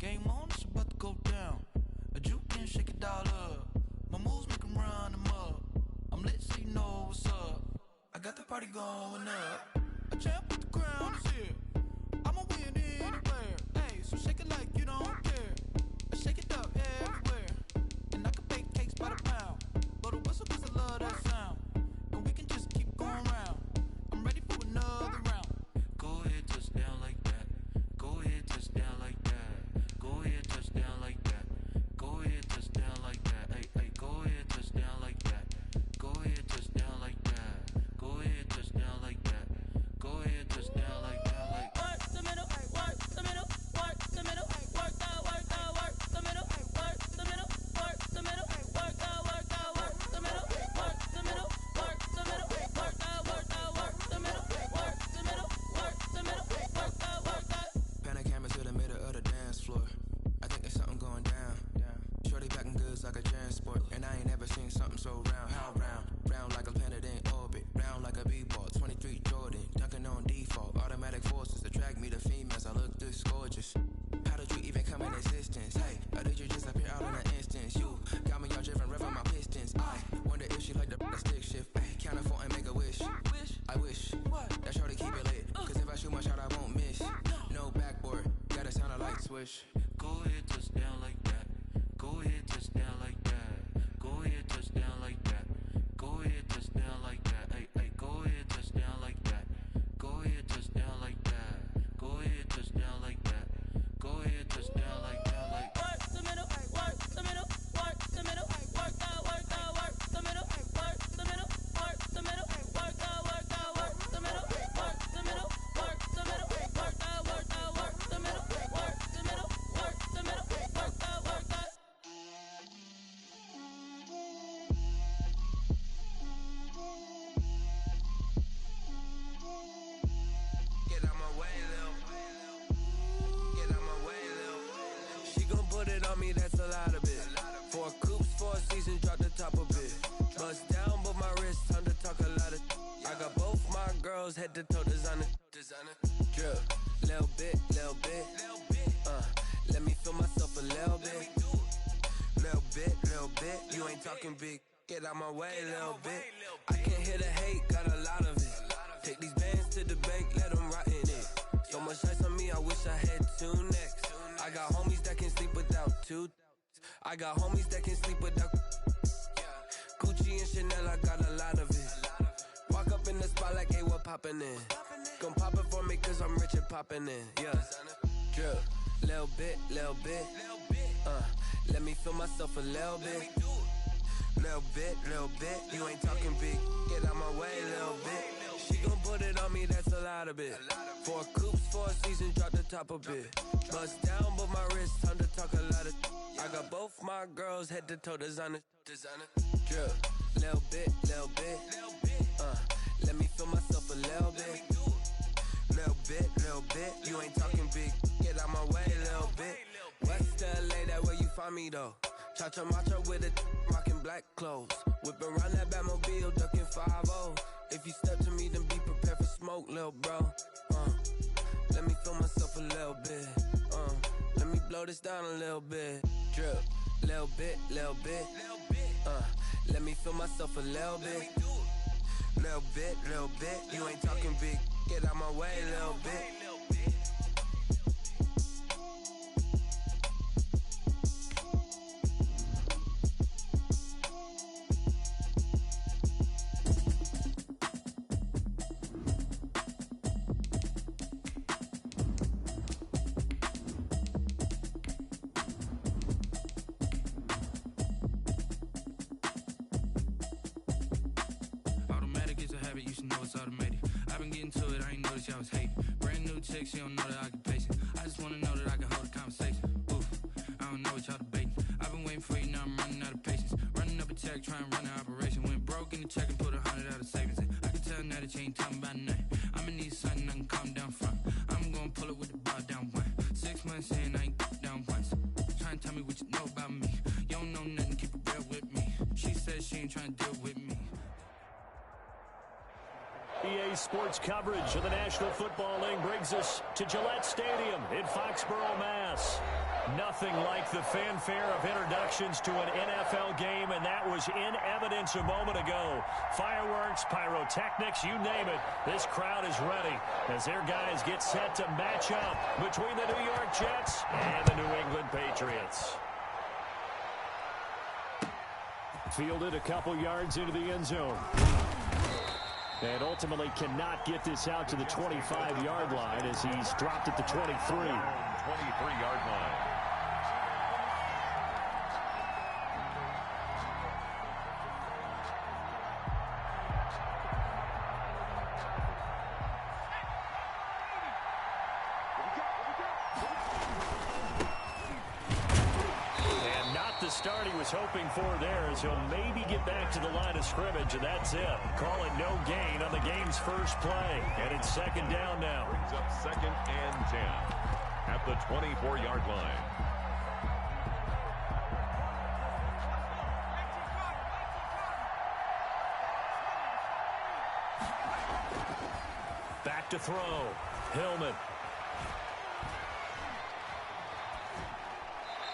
Game on, it's about to go down. A juke and shake it all up. My moves make 'em run them up. I'm lit so you know what's up. I got the party going up. A champ with the crown is here. I'ma win anywhere. Hey, so shake it like you don't care. Shake it up everywhere. And I can bake cakes by the pound. Blow the whistle 'cause I love that sound. And we can just keep going round. I'm ready for another round. Go ahead, touch down like that. Go ahead, touch down like that. Go ahead, touch down like that. Go ahead, touch down like that. Hey, hey, go ahead, touch down like that. Go ahead, touch down like that. Go ahead, touch down like that. Go ahead, touch down like that. Like work the middle, work the middle, work the middle, work that, work that, work the middle, work the middle, work the middle, work that, work that, work the middle, work the middle, work the middle, work that, work that, work the middle, work the middle, work the middle, work that, work that. Pan a camera to the middle of the dance floor. I think there's something going down. Shorty packing goods like a transport, and I ain't never seen something so round. How round? Round like a planet in orbit, round like a b-ball. 23 Jordan, dunking on default. Automatic forces attract me to females. I look this gorgeous. How did you even come in existence? Hey, or did you just appear out in an instance? You got me all driven, revving my pistons. I wonder if she like the stick shift. Ay, count a four and make a wish. I wish that shorty keep it lit, 'cause if I shoot my shot, I won't miss. No backboard, gotta sound a light switch. Go ahead, touch down like that. Go ahead, touch down like that. Go ahead, touch down like that. Go ahead, touch down like that. Hey, hey, go ahead, touch down like that. Go ahead, touch down like that. Go ahead, touch down like that. Go ahead, touch down like that. Like work the middle, work the middle, work the middle, work that, work that, work the middle, work the middle, work the middle, work that, work that, work the middle, work the middle, work the middle, work that, work that, work the middle, work the middle, work the middle, work that, work that. Get out my way, Lil. Get out my way, Lil. She gon' put it on me, that's a lot of it. 4 coops, 4 seasons, drop the top a bit. Bust down, but my wrist, time to talk a lot of. I got both my girls, head to toe designer. Drip, little bit, little bit. Let me feel myself a little bit. Little bit, little bit. You ain't talking big. Get out my way, little bit. I can't hear the hate, got a lot of it. Take these bands to the bank, let them rot in it. So much ice on me, I wish I had 2 necks. I got homies that can sleep without 2. I got homies that can sleep without Gucci and Chanel, I got a lot of it. Walk up in the spot like, hey, what poppin' in? Gon' pop it for me, 'cause I'm rich and poppin' in. Yeah, drip, little bit, little bit. Let me feel myself a little bit. Little bit, little bit. You ain't talking big. Get out my way, little bit. She gon' put it on me, that's a lot of it. 4 coops, 4 seasons, drop the top a bit. Bust down, but my wrist, time to talk a lot of. I got both my girls, head to toe designer. Drip, little bit, little bit. Let me feel myself a little bit. Little bit, little bit. You ain't talking big. Get out my way, little bit. West LA, that where you find me though. Cha-cha macha with it, rockin' black clothes. Whip around that Batmobile, ducking 5-0. If you step to me, then be prepared for smoke, lil' bro. Let me feel myself a little bit. Let me blow this down a little bit. Drip, little bit, little bit. Let me feel myself a little bit. Little bit, little bit. You ain't talking big. Get out my way, little bit. I was hating. Brand new chick, she don't know the occupation. I just wanna know that I can hold a conversation. Oof, I don't know what y'all debating. I've been waiting for you, now I'm running out of patience. Running up a check, trying to run an operation. Went broke in the check and put 100 out of savings in. I can tell now that you ain't talking about nothing. I'ma need something I can calm down from. I'm gonna pull it with the bar down one. 6 months in, I ain't down once. Trying to tell me what you know about me. You don't know nothing, keep it real with me. She said she ain't trying to deal with me. EA Today's sports coverage of the National Football League brings us to Gillette Stadium in Foxborough, Mass. Nothing like the fanfare of introductions to an NFL game, and that was in evidence a moment ago. Fireworks, pyrotechnics, you name it. This crowd is ready as their guys get set to match up between the New York Jets and the New England Patriots. Fielded a couple yards into the end zone. And ultimately cannot get this out to the 25-yard line as he's dropped at the 23. 23-yard line. Start he was hoping for there as he'll maybe get back to the line of scrimmage, and that's it. Call it no gain on the game's first play, and it's second down now. Brings up 2nd and 10 at the 24-yard line. Back to throw. Hillman.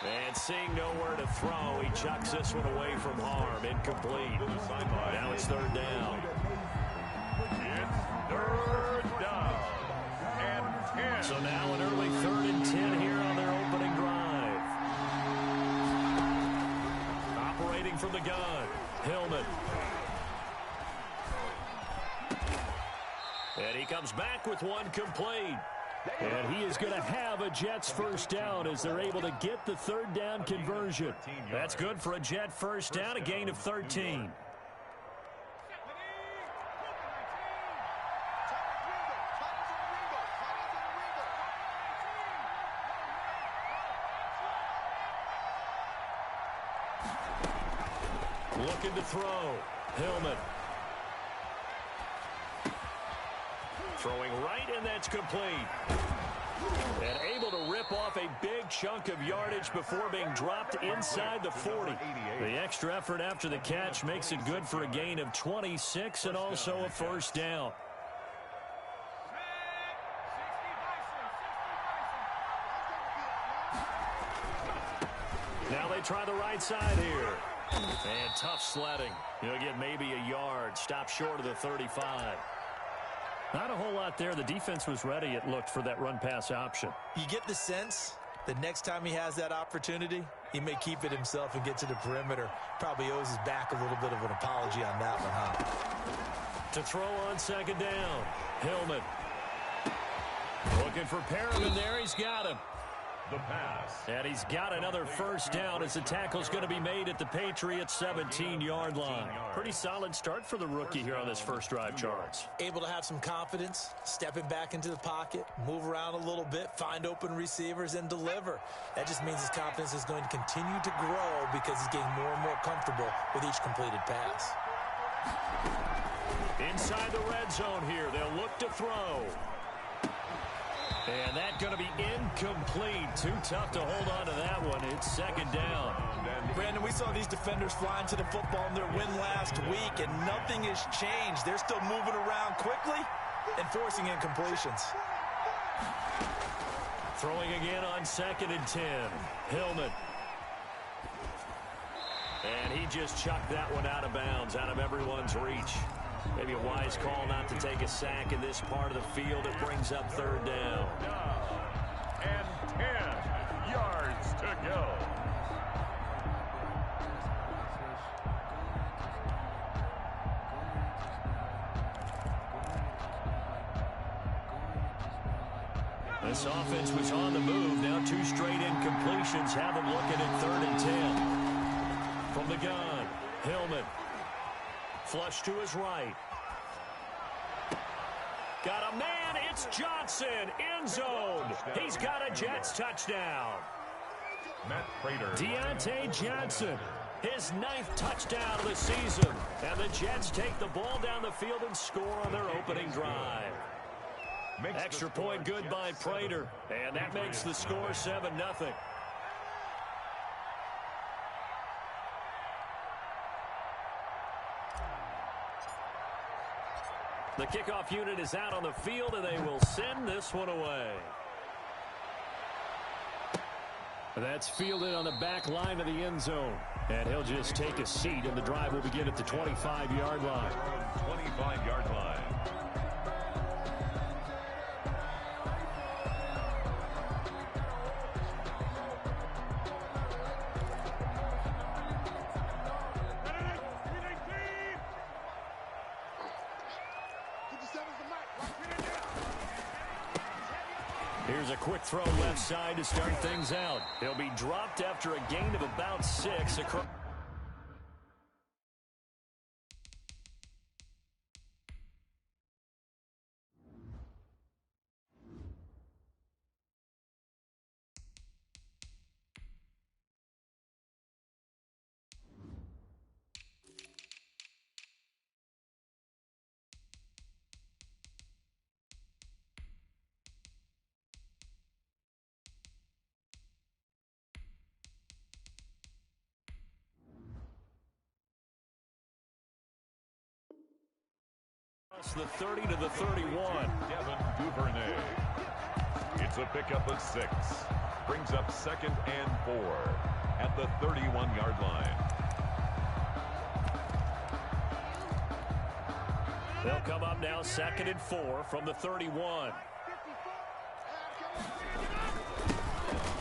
And seeing nowhere to throw, he chucks this one away from harm. Incomplete. Now it's third down. It's third down and 10. So now an early 3rd and 10 here on their opening drive. Operating from the gun, Hillman. And he comes back with one complete. And he is going to have a Jets first down as they're able to get the third down conversion. That's good for a Jet first down, a gain of 13. Looking to throw. Hillman. Throwing right, and that's complete. And able to rip off a big chunk of yardage before being dropped inside the 40. The extra effort after the catch makes it good for a gain of 26 and also a first down. Now they try the right side here. And tough sledding. He'll get maybe a yard. Stop short of the 35. Not a whole lot there. The defense was ready, it looked, for that run-pass option. You get the sense that next time he has that opportunity, he may keep it himself and get to the perimeter. Probably owes his back a little bit of an apology on that one, huh? To throw on second down, Hillman. Looking for Perriman there. He's got him. The pass. And he's got another first down as the tackle's going to be made at the Patriots' 17-yard line. Pretty solid start for the rookie here on this first drive, Charles. Able to have some confidence, stepping back into the pocket, move around a little bit, find open receivers, and deliver. That just means his confidence is going to continue to grow because he's getting more and more comfortable with each completed pass. Inside the red zone here, they'll look to throw. And that's going to be incomplete. Too tough to hold on to that one. It's second down. Brandon, we saw these defenders flying to the football in their win last week, and nothing has changed. They're still moving around quickly and forcing incompletions. Throwing again on 2nd and 10. Hillman. And he just chucked that one out of bounds, out of everyone's reach. Maybe a wise call not to take a sack in this part of the field. It brings up third down. And 10 yards to go. This offense was on the move. Now 2 straight incompletions have them looking at 3rd and 10. From the gun, Hillman. Flush to his right. Got a man. It's Johnson. End zone. He's got a Jets touchdown. Matt Prater. Deontay Johnson. His 9th touchdown of the season. And the Jets take the ball down the field and score on their opening drive. Extra point good by Prater. And that makes the score 7-0. The kickoff unit is out on the field, and they will send this one away. That's fielded on the back line of the end zone. And he'll just take a seat, and the drive will begin at the 25-yard line. 25-yard line. Here's a quick throw left side to start things out. He'll be dropped after a gain of about 6 across. The 30 to the 31. Devin Duvernay. It's a pickup of 6. Brings up 2nd and 4 at the 31-yard line. They'll come up now 2nd and 4 from the 31.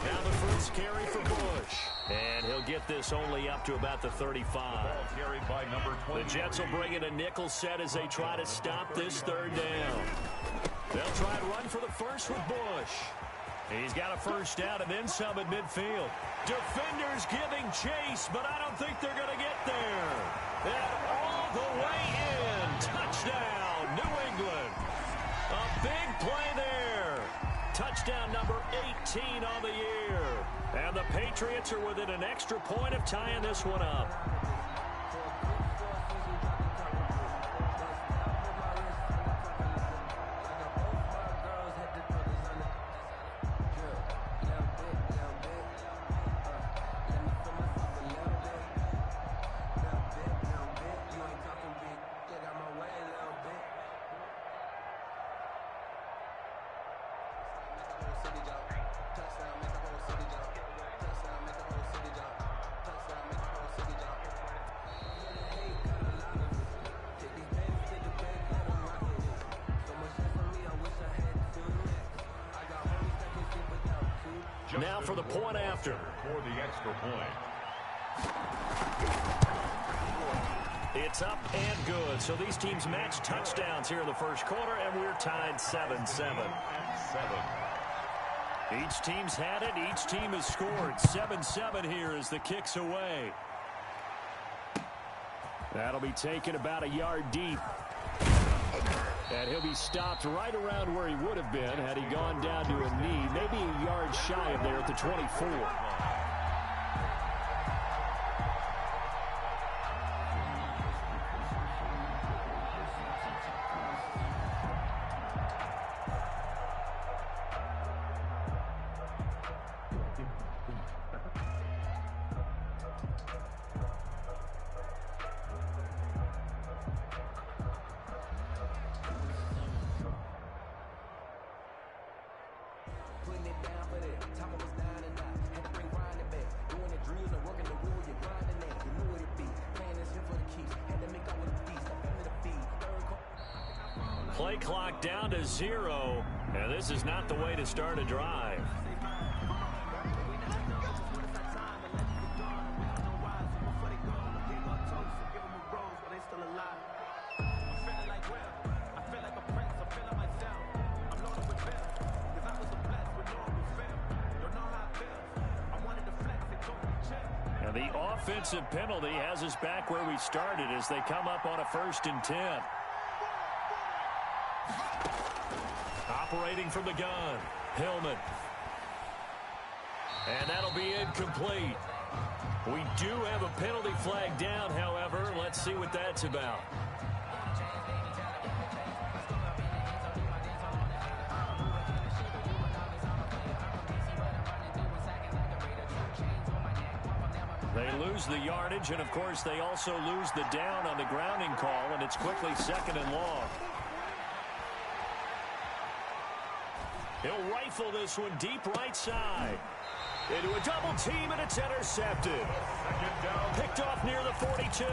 Now the first carry for Bush. And he'll get this only up to about the 35. Ball carried by number 20. The Jets will bring in a nickel set as they try to stop this 3rd down. They'll try to run for the first with Bush. He's got a first down and then some at midfield. Defenders giving chase, but I don't think they're going to get there. And all the way in. Touchdown, New England. A big play there. Touchdown number 18 on the year. And the Patriots are within an extra point of tying this one up. Now for the point after. For the extra point. It's up and good. So these teams match touchdowns here in the first quarter, and we're tied 7-7. Each team's had it. Each team has scored. 7-7 here as the kick's away. That'll be taken about a yard deep. And he'll be stopped right around where he would have been had he gone down to a knee, maybe a yard shy of there at the 24. Play clock down to 0, and this is not the way to start a drive. And the offensive penalty has us back where we started as they come up on a 1st and 10. Operating from the gun, Hillman. And that'll be incomplete. We do have a penalty flag down, however. Let's see what that's about. They lose the yardage, and, of course, they also lose the down on the grounding call, and it's quickly 2nd and long. He'll rifle this one deep right side. Into a double team, and it's intercepted. Picked off near the 42.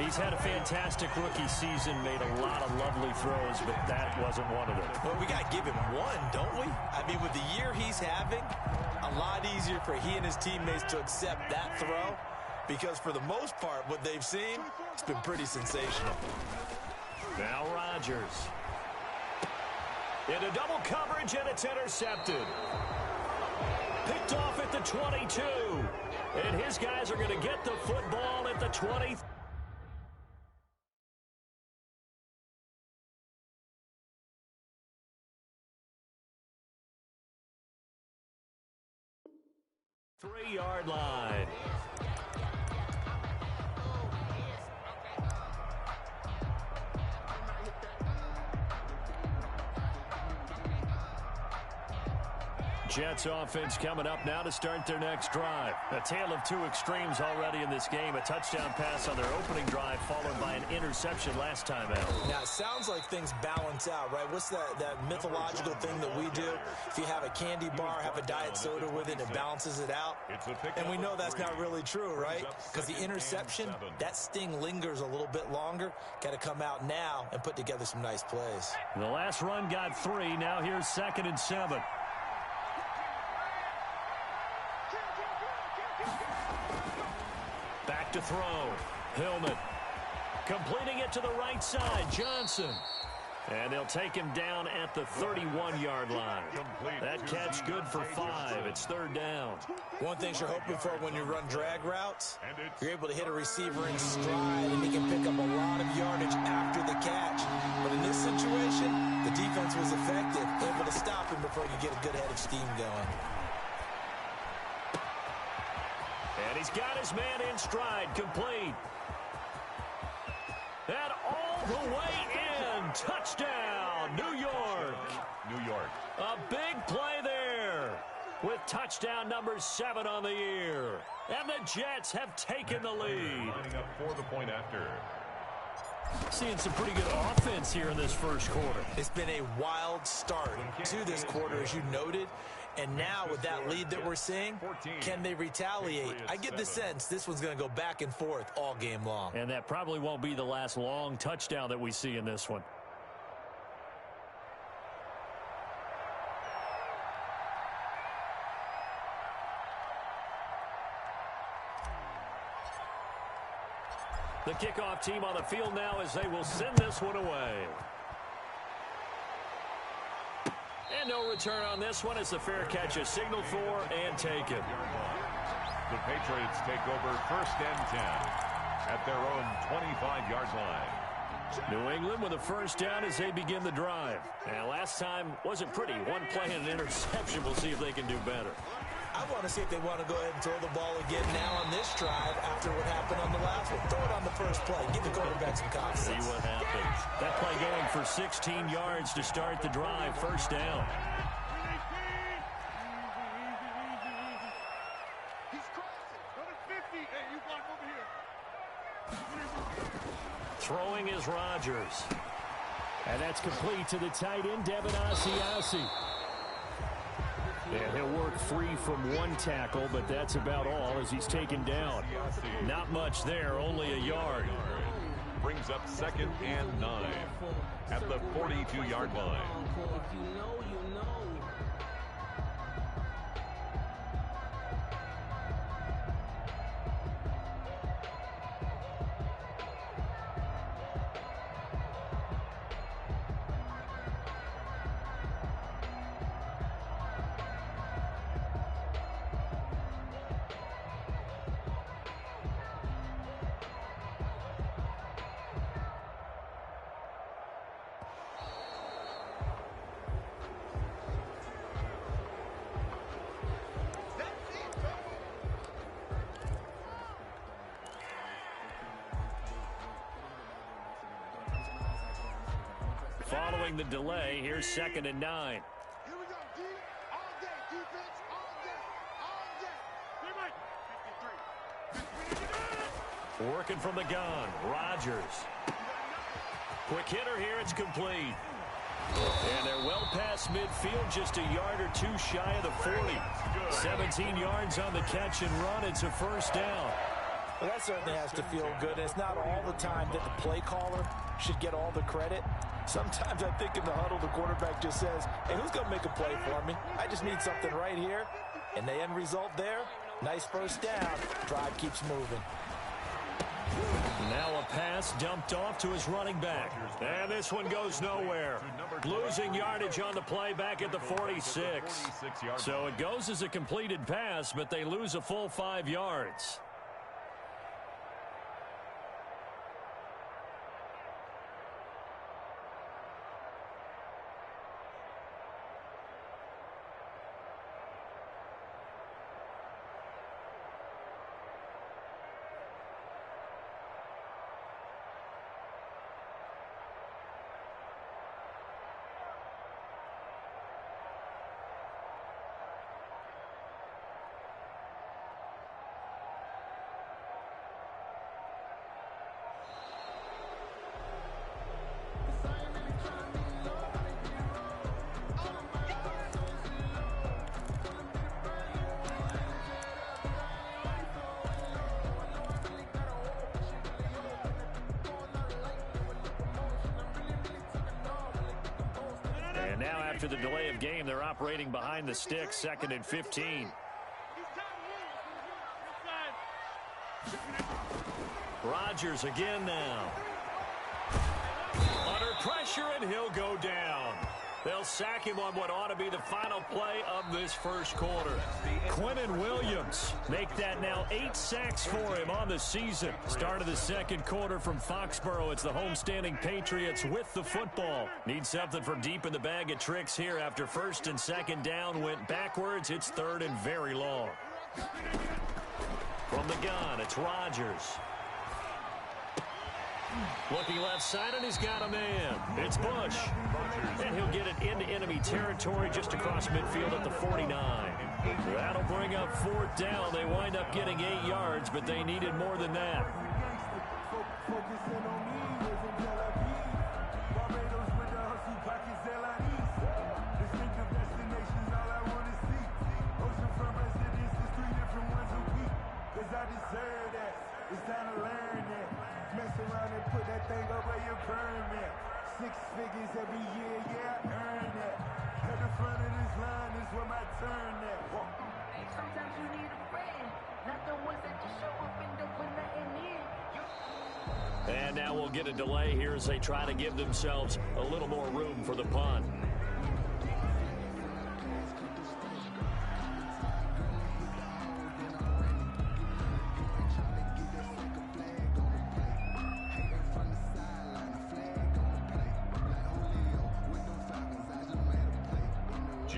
He's had a fantastic rookie season, made a lot of lovely throws, but that wasn't one of them. Well, we got to give him one, don't we? I mean, with the year he's having, a lot easier for he and his teammates to accept that throw, because for the most part, what they've seen, it's been pretty sensational. Now Rodgers. Into double coverage, and it's intercepted. Picked off at the 22. And his guys are going to get the football at the 20. Three-yard line. Jets offense coming up now to start their next drive. A tale of two extremes already in this game. A touchdown pass on their opening drive followed by an interception last time out. Now, it sounds like things balance out, right? What's that mythological thing that we do? If you have a candy bar, have a diet soda with it, it balances it out. And we know that's not really true, right? Because the interception, that sting lingers a little bit longer. Got to come out now and put together some nice plays. The last run got 3. Now here's 2nd and 7. Back to throw. Hillman. Completing it to the right side. Johnson. And they'll take him down at the 31-yard line. That catch good for 5. It's 3rd down. One thing you're hoping for when you run drag routes, you're able to hit a receiver in stride, and he can pick up a lot of yardage after the catch. But in this situation, the defense was effective, able to stop him before he could get a good head of steam going. And he's got his man in stride, complete. And all the way in. Touchdown, New York. New York. A big play there with touchdown number 7 on the year. And the Jets have taken the lead. Lining up for the point after. Seeing some pretty good offense here in this first quarter. It's been a wild start to this quarter, as you noted. And now with that lead that we're seeing, can they retaliate? I get the sense this one's going to go back and forth all game long. And that probably won't be the last long touchdown that we see in this one. The kickoff team on the field now as they will send this one away. And no return on this one as the fair catch is signaled for and taken. The Patriots take over 1st and 10 at their own 25-yard line. New England with a first down as they begin the drive. And last time wasn't pretty. One play and an interception. We'll see if they can do better. I want to see if they want to go ahead and throw the ball again now on this drive after what happened on the last one. Throw it on the first play. Give the quarterback some confidence. See what happens. That play going for 16 yards to start the drive. First down. Throwing is Rodgers. And that's complete to the tight end, Devin Asiasi. And he'll work free from one tackle, but that's about all as he's taken down. Not much there, only a yard. Brings up 2nd and 9 at the 42-yard line. Following the delay, here's 2nd and 9. Here we go, D. All day, defense, all day. Working from the gun, Rodgers. Quick hitter here, it's complete. And they're well past midfield, just a yard or two shy of the 40. 17 yards on the catch and run. It's a first down. Well, that certainly has to feel good. It's not all the time that the play caller should get all the credit. Sometimes I think in the huddle, the quarterback just says, hey, who's going to make a play for me? I just need something right here. And the end result there, nice first down. Drive keeps moving. Now a pass dumped off to his running back. And this one goes nowhere. Losing yardage on the play back at the 46. So it goes as a completed pass, but they lose a full 5 yards. And now after the delay of game, they're operating behind the sticks, 2nd and 15. Rodgers again now. Under pressure, and he'll go down. They'll sack him on what ought to be the final play of this first quarter. Quinnen Williams make that now 8 sacks for him on the season. Start of the second quarter from Foxborough. It's the homestanding Patriots with the football. Need something from deep in the bag of tricks here after 1st and 2nd down went backwards. It's 3rd and very long. From the gun, it's Rodgers. Looking left side, and he's got a man. It's Bush. And he'll get it into enemy territory just across midfield at the 49. That'll bring up 4th down. They wind up getting 8 yards, but they needed more than that. It's time to learn that. Mess around and put that thing up where you burn that. 6 figures every year, yeah, I earn that. At the front of this line is where my turn at. Sometimes you need a friend, not the ones that just show up and don't put nothing in. And now we'll get a delay here as they try to give themselves a little more room for the punt.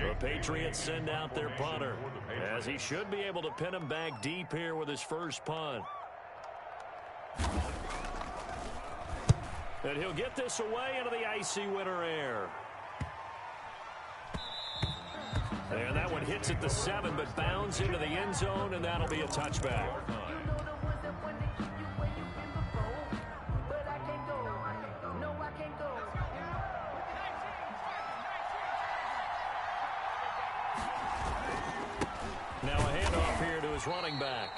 The Patriots send out their punter, as he should be able to pin him back deep here with his first punt. And he'll get this away into the icy winter air. And that one hits at the 7, but bounds into the end zone, and that'll be a touchback. Now a handoff here to his running back.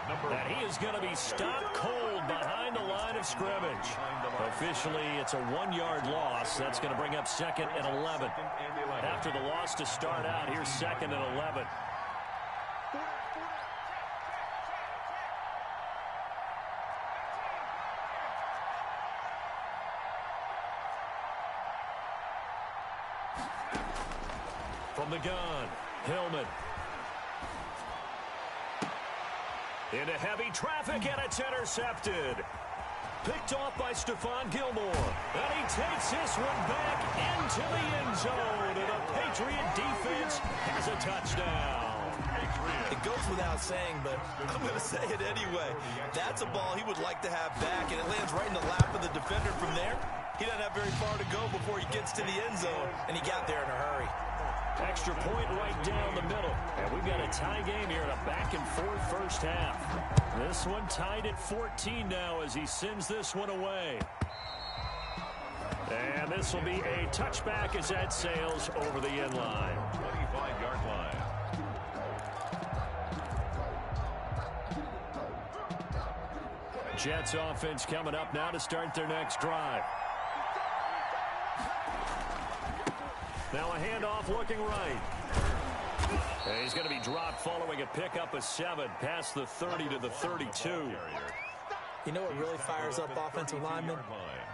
And he is going to be stopped cold behind the line of scrimmage. Officially, it's a 1-yard loss. That's going to bring up 2nd and 11. After the loss to start out, here's 2nd and 11. From the gun, Hillman. Into heavy traffic, and it's intercepted. Picked off by Stephon Gilmore. And he takes this one back into the end zone. And the Patriot defense has a touchdown. It goes without saying, but I'm going to say it anyway. That's a ball he would like to have back, and it lands right in the lap of the defender from there. He doesn't have very far to go before he gets to the end zone, and he got there in a hurry. Extra point right down the middle. And we've got a tie game here in a back-and-forth first half. This one tied at 14 now as he sends this one away. And this will be a touchback as that sails over the end line. 25-yard line. Jets offense coming up now to start their next drive. Now a handoff looking right. And he's going to be dropped following a pickup of 7 past the 30 to the 32. You know what really fires up offensive linemen?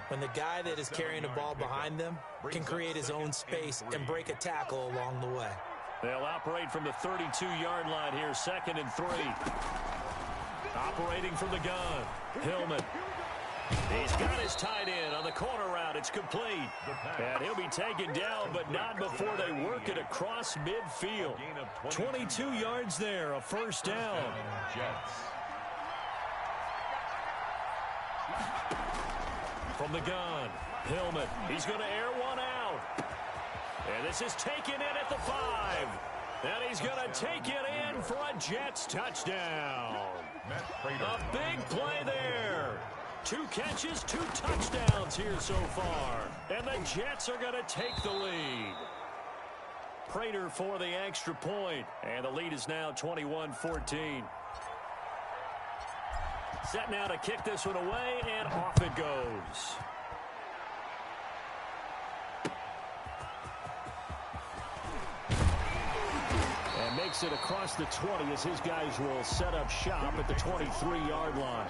When the guy that is carrying the ball behind them can create his own space and break a tackle along the way. They'll operate from the 32-yard line here, 2nd and 3. Operating from the gun, Hillman. He's got his tight end on the corner route. It's complete. And he'll be taken down, but not before they work it across midfield. 22 yards there, a first down. From the gun, Hillman. He's going to air one out. And this is taken in at the 5. And he's going to take it in for a Jets touchdown. A big play there. 2 catches, 2 touchdowns here so far. And the Jets are going to take the lead. Prater for the extra point. And the lead is now 21-14. Set now to kick this one away, and off it goes. And makes it across the 20 as his guys will set up shop at the 23-yard line.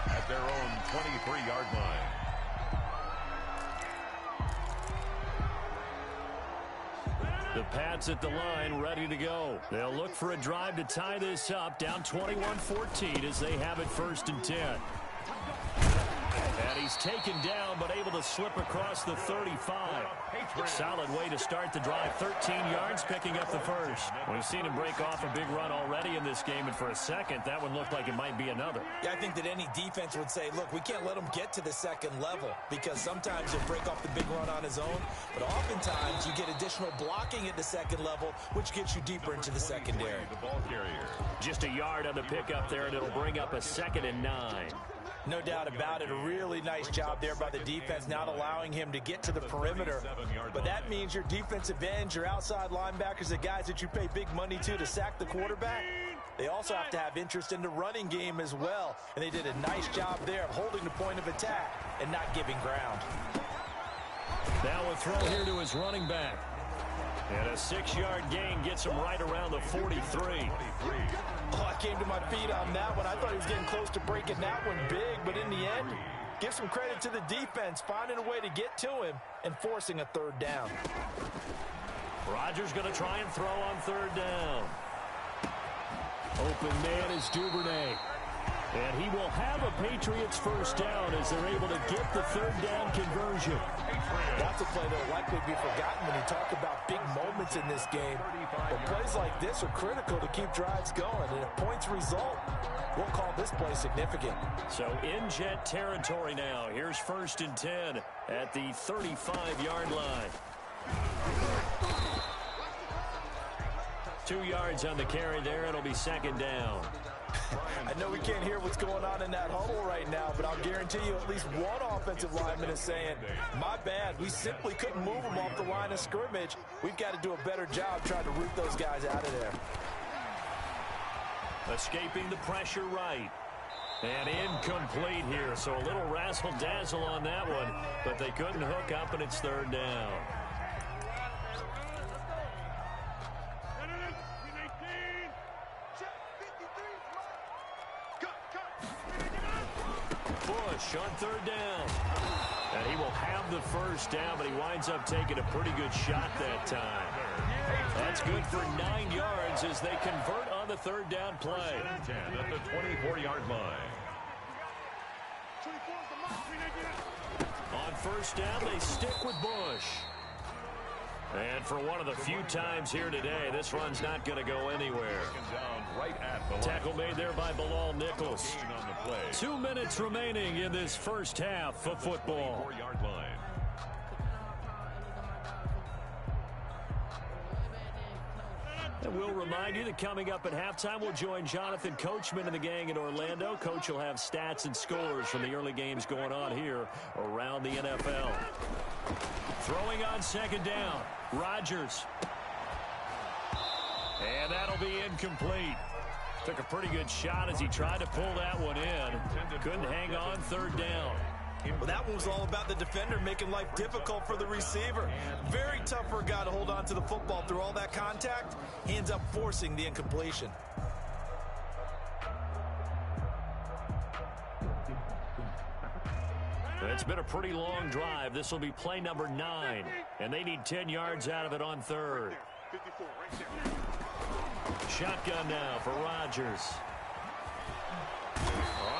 At their own 23-yard line. The Pats at the line ready to go. They'll look for a drive to tie this up, down 21-14 as they have it 1st and 10. And he's taken down, but able to slip across the 35. Solid way to start the drive. 13 yards, picking up the first. We've seen him break off a big run already in this game, and for a second, that one looked like it might be another. Yeah, I think that any defense would say, look, we can't let him get to the 2nd level, because sometimes he'll break off the big run on his own, but oftentimes you get additional blocking at the 2nd level, which gets you deeper into the secondary. The ball carrier. Just a yard on the pickup there, and it'll bring up a 2nd and 9. No doubt about it. A really nice job there by the defense, not allowing him to get to the perimeter. But that means your defensive ends, your outside linebackers, the guys that you pay big money to sack the quarterback, they also have to have interest in the running game as well. And they did a nice job there of holding the point of attack and not giving ground. Now a throw here to his running back. And a 6-yard gain gets him right around the 43. Oh, I came to my feet on that one. I thought he was getting close to breaking that one big, but in the end, give some credit to the defense, finding a way to get to him and forcing a 3rd down. Rodgers going to try and throw on 3rd down. Open man is Duvernay. And he will have a Patriots first down as they're able to get the 3rd down conversion. That's a play that will likely be forgotten when you talk about big moments in this game. But plays like this are critical to keep drives going. And if points result, we'll call this play significant. So in Jet territory now. Here's 1st and 10 at the 35-yard line. 2 yards on the carry there. It'll be 2nd down. I know we can't hear what's going on in that huddle right now, but I'll guarantee you at least one offensive lineman is saying, my bad, we simply couldn't move them off the line of scrimmage. We've got to do a better job trying to root those guys out of there. Escaping the pressure right. And incomplete here, so a little razzle-dazzle on that one, but they couldn't hook up, and it's 3rd down. Bush on 3rd down. And he will have the first down, but he winds up taking a pretty good shot that time. That's good for 9 yards as they convert on the 3rd down play. 10 at the 24-yard line. On 1st down, they stick with Bush. And for one of the few times here today, this run's not going to go anywhere. Tackle made there by Bilal Nichols. 2 minutes remaining in this first half of football. 4-yard line. And we'll remind you that coming up at halftime, we'll join Jonathan Coachman and the gang in Orlando. Coach will have stats and scores from the early games going on here around the NFL. Throwing on second down, Rodgers. And that'll be incomplete. Took a pretty good shot as he tried to pull that one in. Couldn't hang on third down. Well, that one was all about the defender making life difficult for the receiver. Very tough for a guy to hold on to the football through all that contact. He ends up forcing the incompletion. It's been a pretty long drive. This will be play number 9, and they need 10 yards out of it on third. Shotgun now for Rodgers.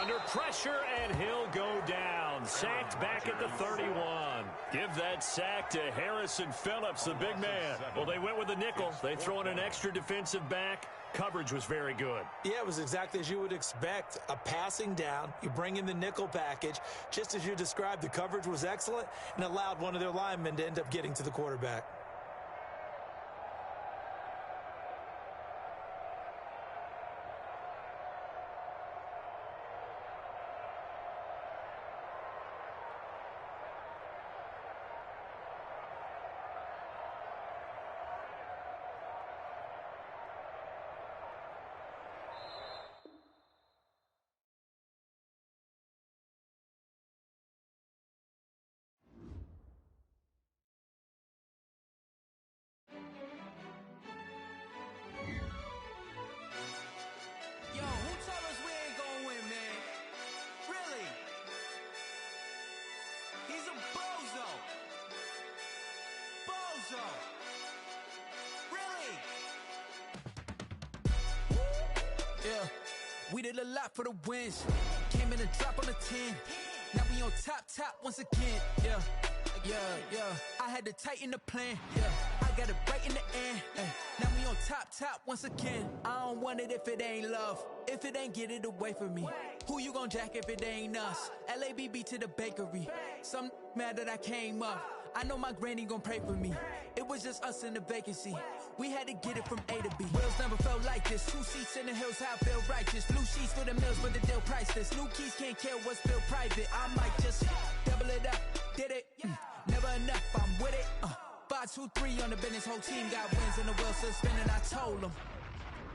Under pressure, and he'll go down. Sacked back at the 31. Give that sack to Harrison Phillips, the big man. Well, they went with a nickel. They throw in an extra defensive back. Coverage was very good. Yeah, it was exactly as you would expect. A passing down. You bring in the nickel package. Just as you described, the coverage was excellent and allowed one of their linemen to end up getting to the quarterback. We did a lot for the wins. Came in a drop on the 10. Now we on top once again. Yeah. I had to tighten the plan. Yeah. I got it right in the end. Now we on top once again. I don't want it if it ain't love. If it ain't, get it away from me. Who you gon' jack if it ain't us? LABB to the bakery. Some mad that I came up. I know my granny gon' pray for me. It was just us in the vacancy. We had to get it from A to B. Wheels never felt like this. 2 seats in the hills, how I feel righteous. Blue sheets for the mills, but the deal priceless. New keys can't kill what's still private. I might just double it up. Did it? Never enough, I'm with it. 5, 2, 3 on the business. Whole team got wins and the wheels still spinning. I told them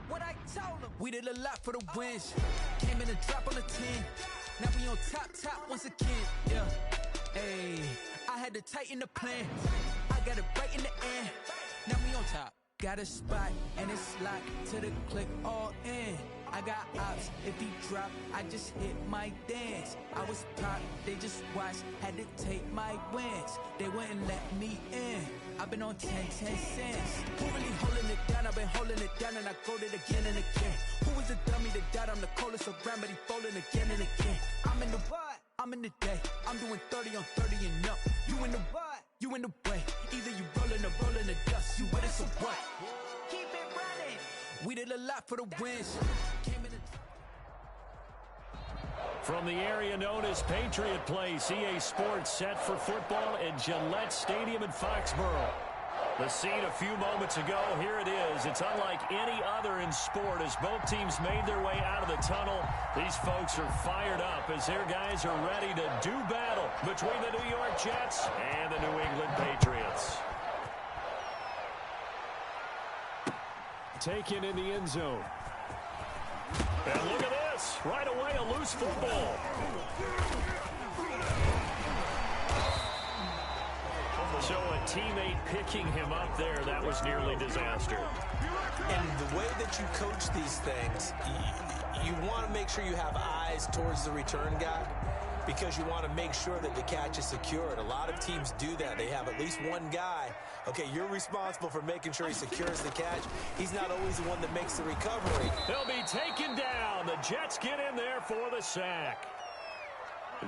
what I told them. We did a lot for the wins. Came in a drop on the 10. Now we on top once again. Yeah. Hey, I had to tighten the plan. I got it right in the end. Now we on top. Got a spot and it's locked to the click all in. I got ops, if he drop, I just hit my dance. I was top, they just watched, had to take my wins. They wouldn't let me in. I've been on 10 cents. Who really holding it down? I've been holding it down and I go it again and again. Who was the dummy that died? I'm the coldest around, but he folding again and again. I'm in the what? I'm in the day. I'm doing 30 on 30 and up. You in the what? You in the way. Either you rolling or rolling the dust. You with us or what? Keep it running. We did a lot for the wins. From the area known as Patriot Place, EA Sports set for football at Gillette Stadium in Foxborough. The scene a few moments ago, here it is. It's unlike any other in sport as both teams made their way out of the tunnel. These folks are fired up as their guys are ready to do battle between the New York Jets and the New England Patriots. Taken in the end zone. And look at this. Right away, a loose football. So a teammate picking him up there, that was nearly disaster. And the way that you coach these things, you want to make sure you have eyes towards the return guy because you want to make sure that the catch is secured. A lot of teams do that. They have at least one guy. Okay, you're responsible for making sure he secures the catch. He's not always the one that makes the recovery. He'll be taken down. The Jets get in there for the sack.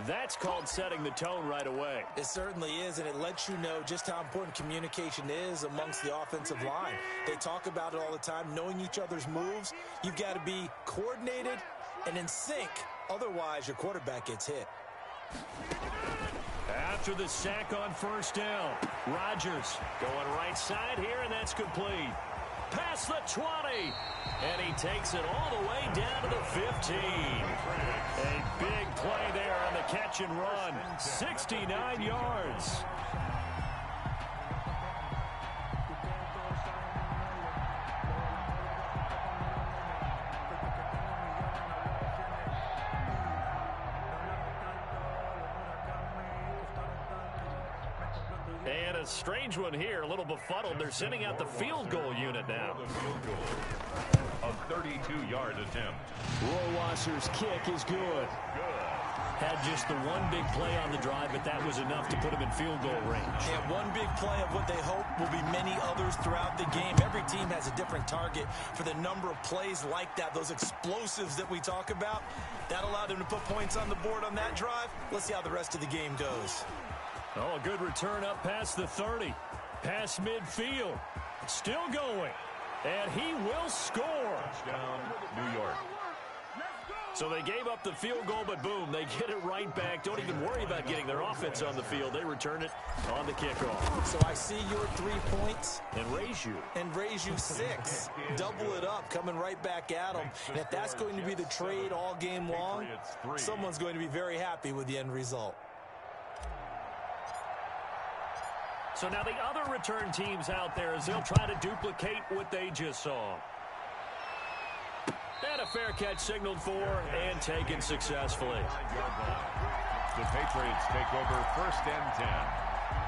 That's called setting the tone right away. It certainly is, and it lets you know just how important communication is amongst the offensive line. They talk about it all the time, knowing each other's moves. You've got to be coordinated and in sync. Otherwise, your quarterback gets hit. After the sack on first down, Rodgers going right side here, and that's complete. past the 20. And he takes it all the way down to the 15. A big play there on the catch and run. 69 yards. And a strange one here, a little befuddled. They're sending out the field goal unit now. A 32-yard attempt. Rohrwasser's kick is good. Had just the one big play on the drive, but that was enough to put him in field goal range. And one big play of what they hope will be many others throughout the game. Every team has a different target for the number of plays like that, those explosives that we talk about. That allowed them to put points on the board on that drive. Let's see how the rest of the game goes. Oh, a good return up past the 30. Past midfield. Still going. And he will score. Touchdown, New York. So they gave up the field goal, but boom, they get it right back. Don't even worry about getting their offense on the field. They return it on the kickoff. So I see your 3 points. And raise you. And raise you 6. Double it up, coming right back at them. And if that's going to be the trade all game long, someone's going to be very happy with the end result. So now the other return teams out there as they'll try to duplicate what they just saw. And a fair catch signaled for and taken successfully. The Patriots take over 1st and 10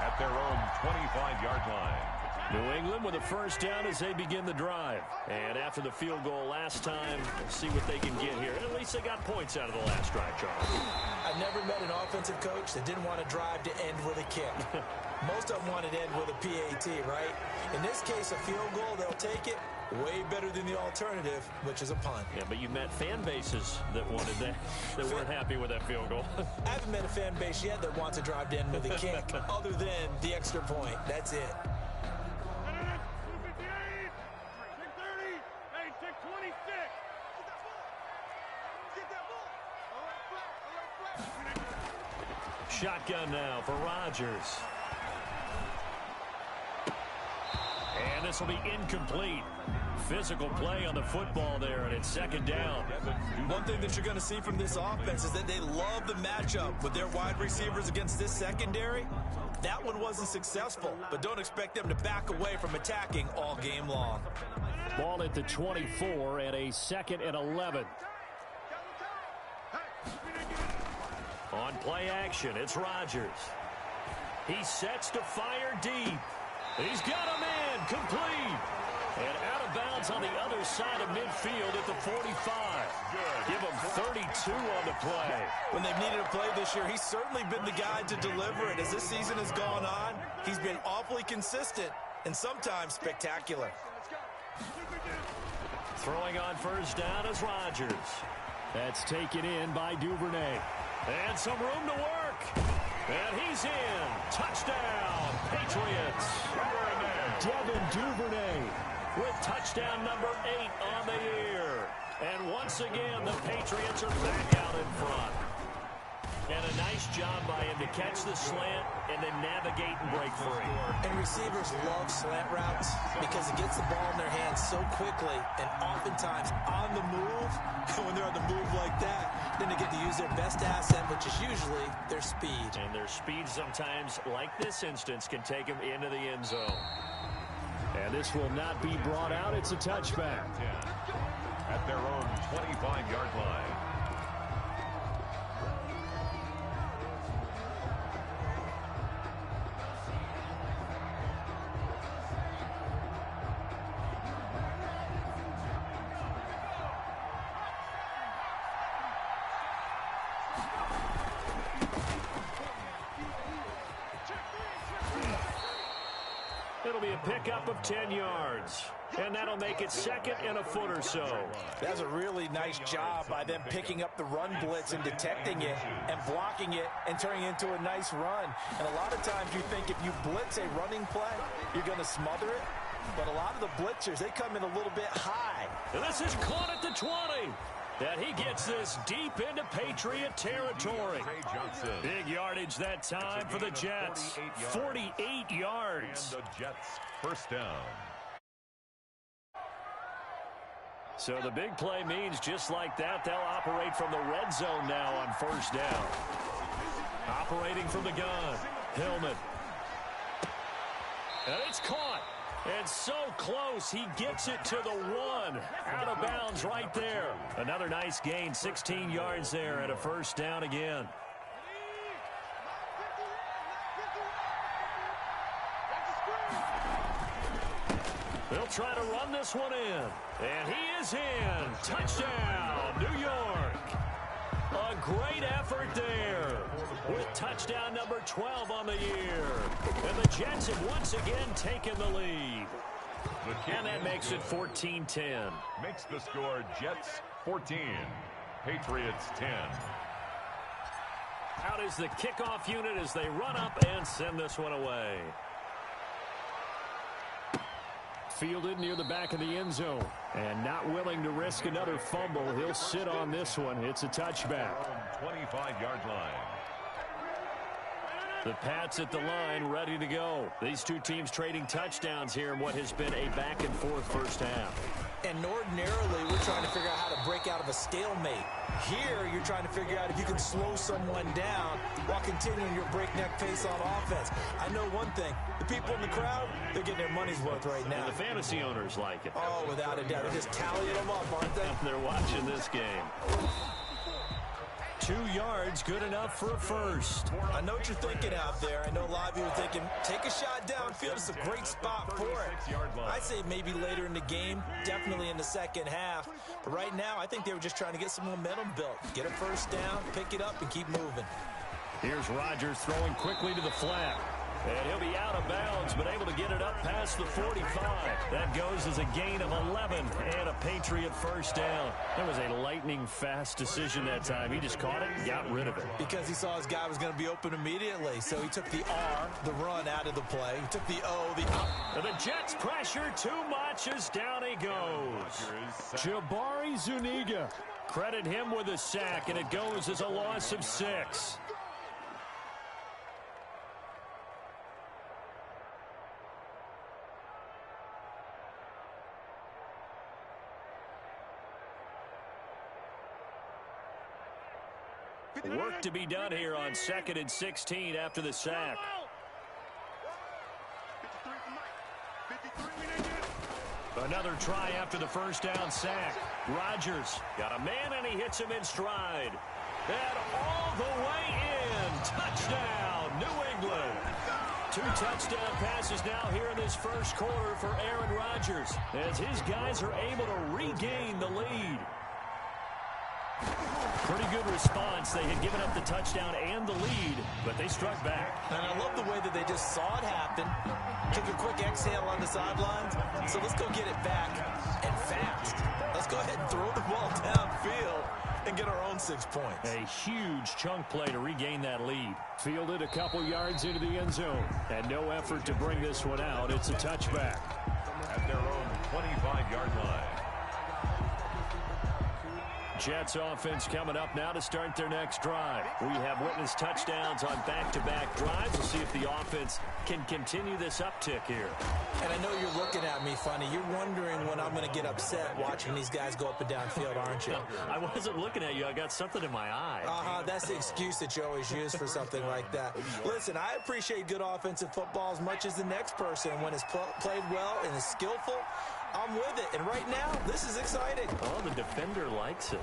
at their own 25-yard line. New England with a first down as they begin the drive. And after the field goal last time, we'll see what they can get here. And at least they got points out of the last drive, Charles. I've never met an offensive coach that didn't want to drive to end with a kick. Most of them want to end with a PAT, right? In this case, a field goal, they'll take it. Way better than the alternative, which is a punt. Yeah, but you met fan bases that wanted that, that weren't happy with that field goal. I haven't met a fan base yet that wants to drive to end with a kick, other than the extra point. That's it. Shotgun now for Rodgers. And this will be incomplete. Physical play on the football there, and it's 2nd down. One thing that you're going to see from this offense is that they love the matchup with their wide receivers against this secondary. That one wasn't successful, but don't expect them to back away from attacking all game long. Ball at the 24 and a 2nd and 11. On play action, it's Rodgers. He sets to fire deep. He's got a man complete. And out of bounds on the other side of midfield at the 45. Give him 32 on the play. When they've needed a play this year, he's certainly been the guy to deliver it. As this season has gone on, he's been awfully consistent and sometimes spectacular. Throwing on first down is Rodgers. That's taken in by Duvernay. And some room to work. And he's in. Touchdown, Patriots. Devin Duvernay with touchdown number 8 on the year. And once again, the Patriots are back out in front. And a nice job by him to catch the slant and then navigate and break free. And receivers love slant routes because it gets the ball in their hands so quickly and oftentimes on the move. When they're on the move like that, then they get to use their best asset, which is usually their speed. And their speed sometimes, like this instance, can take them into the end zone. And this will not be brought out. It's a touchback. At their own 25-yard line. It'll be a pickup of 10 yards. And that'll make it 2nd and a foot or so. That's a really nice job by them picking up the run blitz and detecting it and blocking it and turning it into a nice run. And a lot of times you think if you blitz a running play, you're going to smother it. But a lot of the blitzers, they come in a little bit high. And this is caught at the 20. And he gets this deep into Patriot territory. Big yardage that time for the Jets. 48 yards. And the Jets first down. So the big play means just like that, they'll operate from the red zone now on first down. Operating from the gun, Hillman. And it's caught. And so close, he gets it to the 1. Out of bounds right there. Another nice gain, 16 yards there and a first down again. They'll try to run this one in. And he is in. Touchdown, New York. A great effort there with touchdown number 12 on the year. And the Jets have once again taken the lead. And that makes it 14-10. Makes the score Jets 14, Patriots 10. Out is the kickoff unit as they run up and send this one away. Fielded near the back of the end zone. And not willing to risk another fumble. He'll sit on this one. It's a touchback. 25-yard line. The Pats at the line, ready to go. These two teams trading touchdowns here in what has been a back-and-forth first half. And ordinarily, we're trying to figure out how to break out of a stalemate. Here, you're trying to figure out if you can slow someone down while continuing your breakneck pace on offense. I know one thing. The people in the crowd, they're getting their money's worth right now. And the fantasy owners like it. Oh, without a doubt. They're just tallying them up, aren't they? They're watching this game. 2 yards, good enough for a first. I know what you're thinking out there. I know a lot of you are thinking, take a shot downfield. It's a great spot for it. I'd say maybe later in the game, definitely in the second half. But right now, I think they were just trying to get some momentum built. Get a first down, pick it up, and keep moving. Here's Rodgers throwing quickly to the flat. And he'll be out of bounds, but able to get it up past the 45. That goes as a gain of 11 and a Patriot first down. That was a lightning-fast decision that time. He just caught it and got rid of it. Because he saw his guy was going to be open immediately. So he took the R, the run, out of the play. He took the O, the up. And the Jets pressure too much as down he goes. Jabari Zuniga. Credit him with a sack, and it goes as a loss of 6. Work to be done here on 2nd and 16 after the sack. Another try after the first down sack. Rodgers got a man and he hits him in stride. And all the way in. Touchdown, New England. 2 touchdown passes now here in this first quarter for Aaron Rodgers as his guys are able to regain the lead. Pretty good response. They had given up the touchdown and the lead, but they struck back. And I love the way that they just saw it happen. Took a quick exhale on the sidelines. So let's go get it back and fast. Let's go ahead and throw the ball downfield and get our own 6 points. A huge chunk play to regain that lead. Fielded a couple yards into the end zone. And no effort to bring this one out. It's a touchback. At their own 25-yard line. Jets offense coming up now to start their next drive. We have witnessed touchdowns on back-to-back drives. We'll see if the offense can continue this uptick here. And I know you're looking at me funny. You're wondering when I'm going to get upset watching these guys go up and down field, aren't you? I wasn't looking at you. I got something in my eye. That's the excuse that you always use for something like that. Listen, I appreciate good offensive football as much as the next person. When it's played well and is skillful, I'm with it. And right now, this is exciting. Oh, the defender likes it.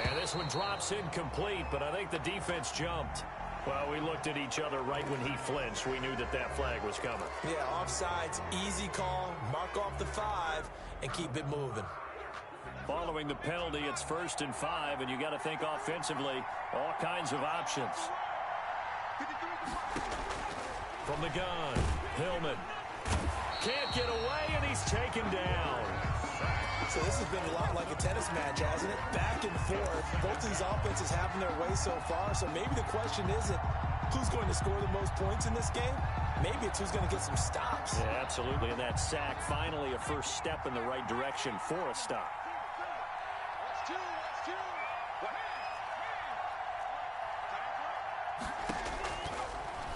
And this one drops incomplete, but I think the defense jumped. Well, we looked at each other right when he flinched. We knew that that flag was coming. Yeah, offsides, easy call, mark off the 5, and keep it moving. Following the penalty, it's 1st and 5, and you got to think offensively, all kinds of options. From the gun, Hillman. Can't get away, and he's taken down. So this has been a lot like a tennis match, hasn't it? Back and forth. Both these offenses having their way so far. So maybe the question isn't who's going to score the most points in this game. Maybe it's who's going to get some stops. Yeah, absolutely. And that sack, finally a first step in the right direction for a stop.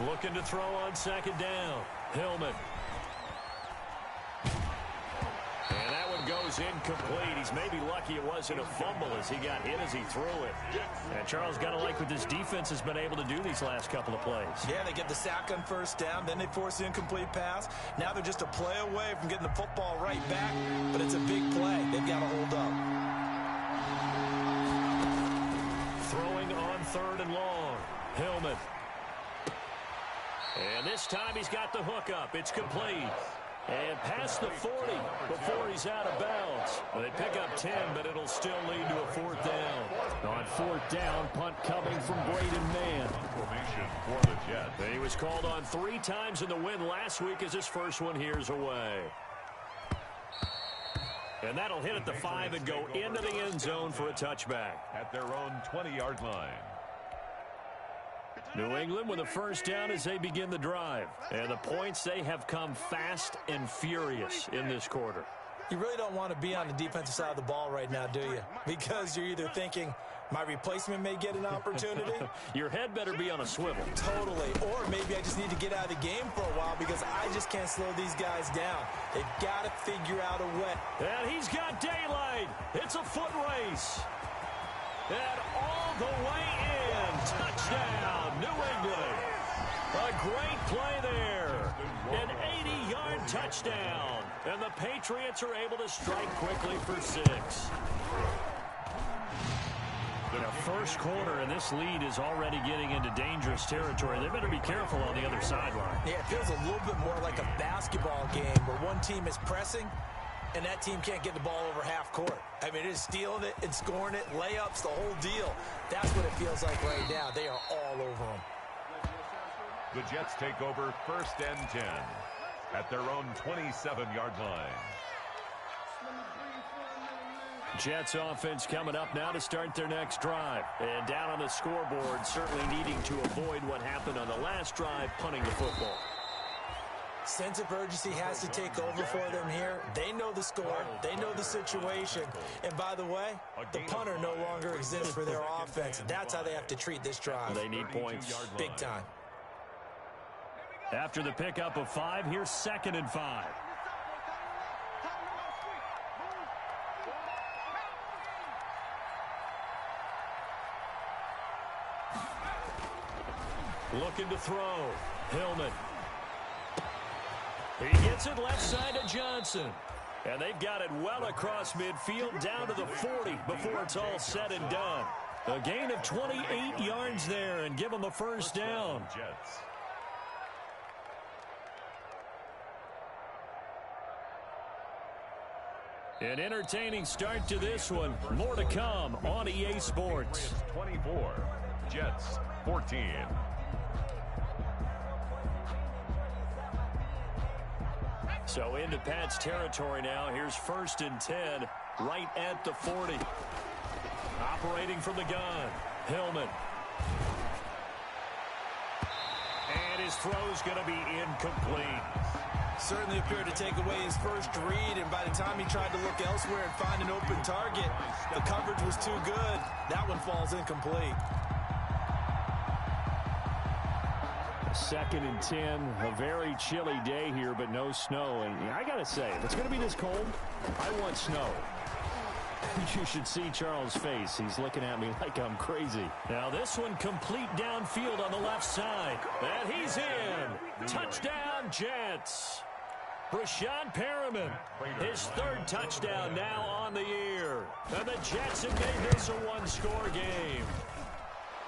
Looking to throw on 2nd down. Hillman. And is incomplete. He's maybe lucky it wasn't a fumble as he got hit as he threw it. And Charles, got to like what this defense has been able to do these last couple of plays. Yeah, they get the sack on first down, then they force the incomplete pass. Now they're just a play away from getting the football right back, but it's a big play. They've got to hold up. Throwing on 3rd and long. Hillman. And this time he's got the hook up. It's complete. And past the 40 before he's out of bounds. Well, they pick up 10, but it'll still lead to a 4th down. On 4th down, punt coming from Braden Mann. Formation for the Jets. He was called on 3 times in the win last week as his first one here's away. And that'll hit at the 5 and go into the end zone for a touchback. At their own 20-yard line. New England with a first down as they begin the drive. And the points, they have come fast and furious in this quarter. You really don't want to be on the defensive side of the ball right now, do you? Because you're either thinking, my replacement may get an opportunity. Your head better be on a swivel. Totally. Or maybe I just need to get out of the game for a while because I just can't slow these guys down. They've got to figure out a way. And he's got daylight. It's a foot race. And all the way in. Touchdown, New England. A great play there. An 80-yard touchdown. And the Patriots are able to strike quickly for 6. Now, first quarter, and this lead is already getting into dangerous territory. They better be careful on the other sideline. Yeah, it feels a little bit more like a basketball game where one team is pressing and that team can't get the ball over half court. I mean, it is stealing it and scoring it, layups, the whole deal. That's what it feels like right now. They are all over them. The Jets take over 1st and 10 at their own 27-yard line. Jets offense coming up now to start their next drive. And down on the scoreboard, certainly needing to avoid what happened on the last drive, punting the football. Sense of urgency has to take over for them here. They know the score. They know the situation. And by the way, the punter no longer exists for their offense. That's how they have to treat this drive. They need points big time. After the pickup of 5, here's 2nd and 5. Looking to throw. Hillman. He gets it left side to Johnson. And they've got it well across midfield down to the 40 before it's all said and done. A gain of 28 yards there and give them a first down. Jets. An entertaining start to this one. More to come on EA Sports. 24. Jets 14. So into Pat's territory now. Here's 1st and 10 right at the 40. Operating from the gun. Hillman. And his throw's going to be incomplete. Certainly appeared to take away his first read, and by the time he tried to look elsewhere and find an open target, the coverage was too good. That one falls incomplete. 2nd and 10, a very chilly day here, but no snow. And I got to say, if it's going to be this cold, I want snow. You should see Charles' face. He's looking at me like I'm crazy. Now this one complete downfield on the left side. And he's in. Touchdown, Jets. Brashad Perriman, his 3rd touchdown now on the year. And the Jets have made this a one-score game.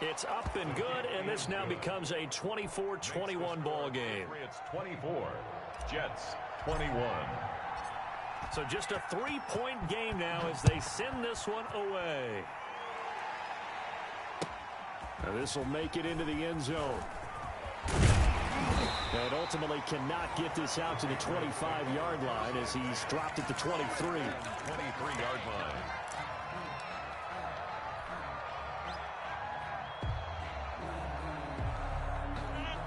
It's up and good, and this now becomes a 24-21 ball game. It's 24. Jets 21. So just a 3-point game now as they send this one away. Now this will make it into the end zone. And ultimately cannot get this out to the 25-yard line as he's dropped at the 23. 23-yard line.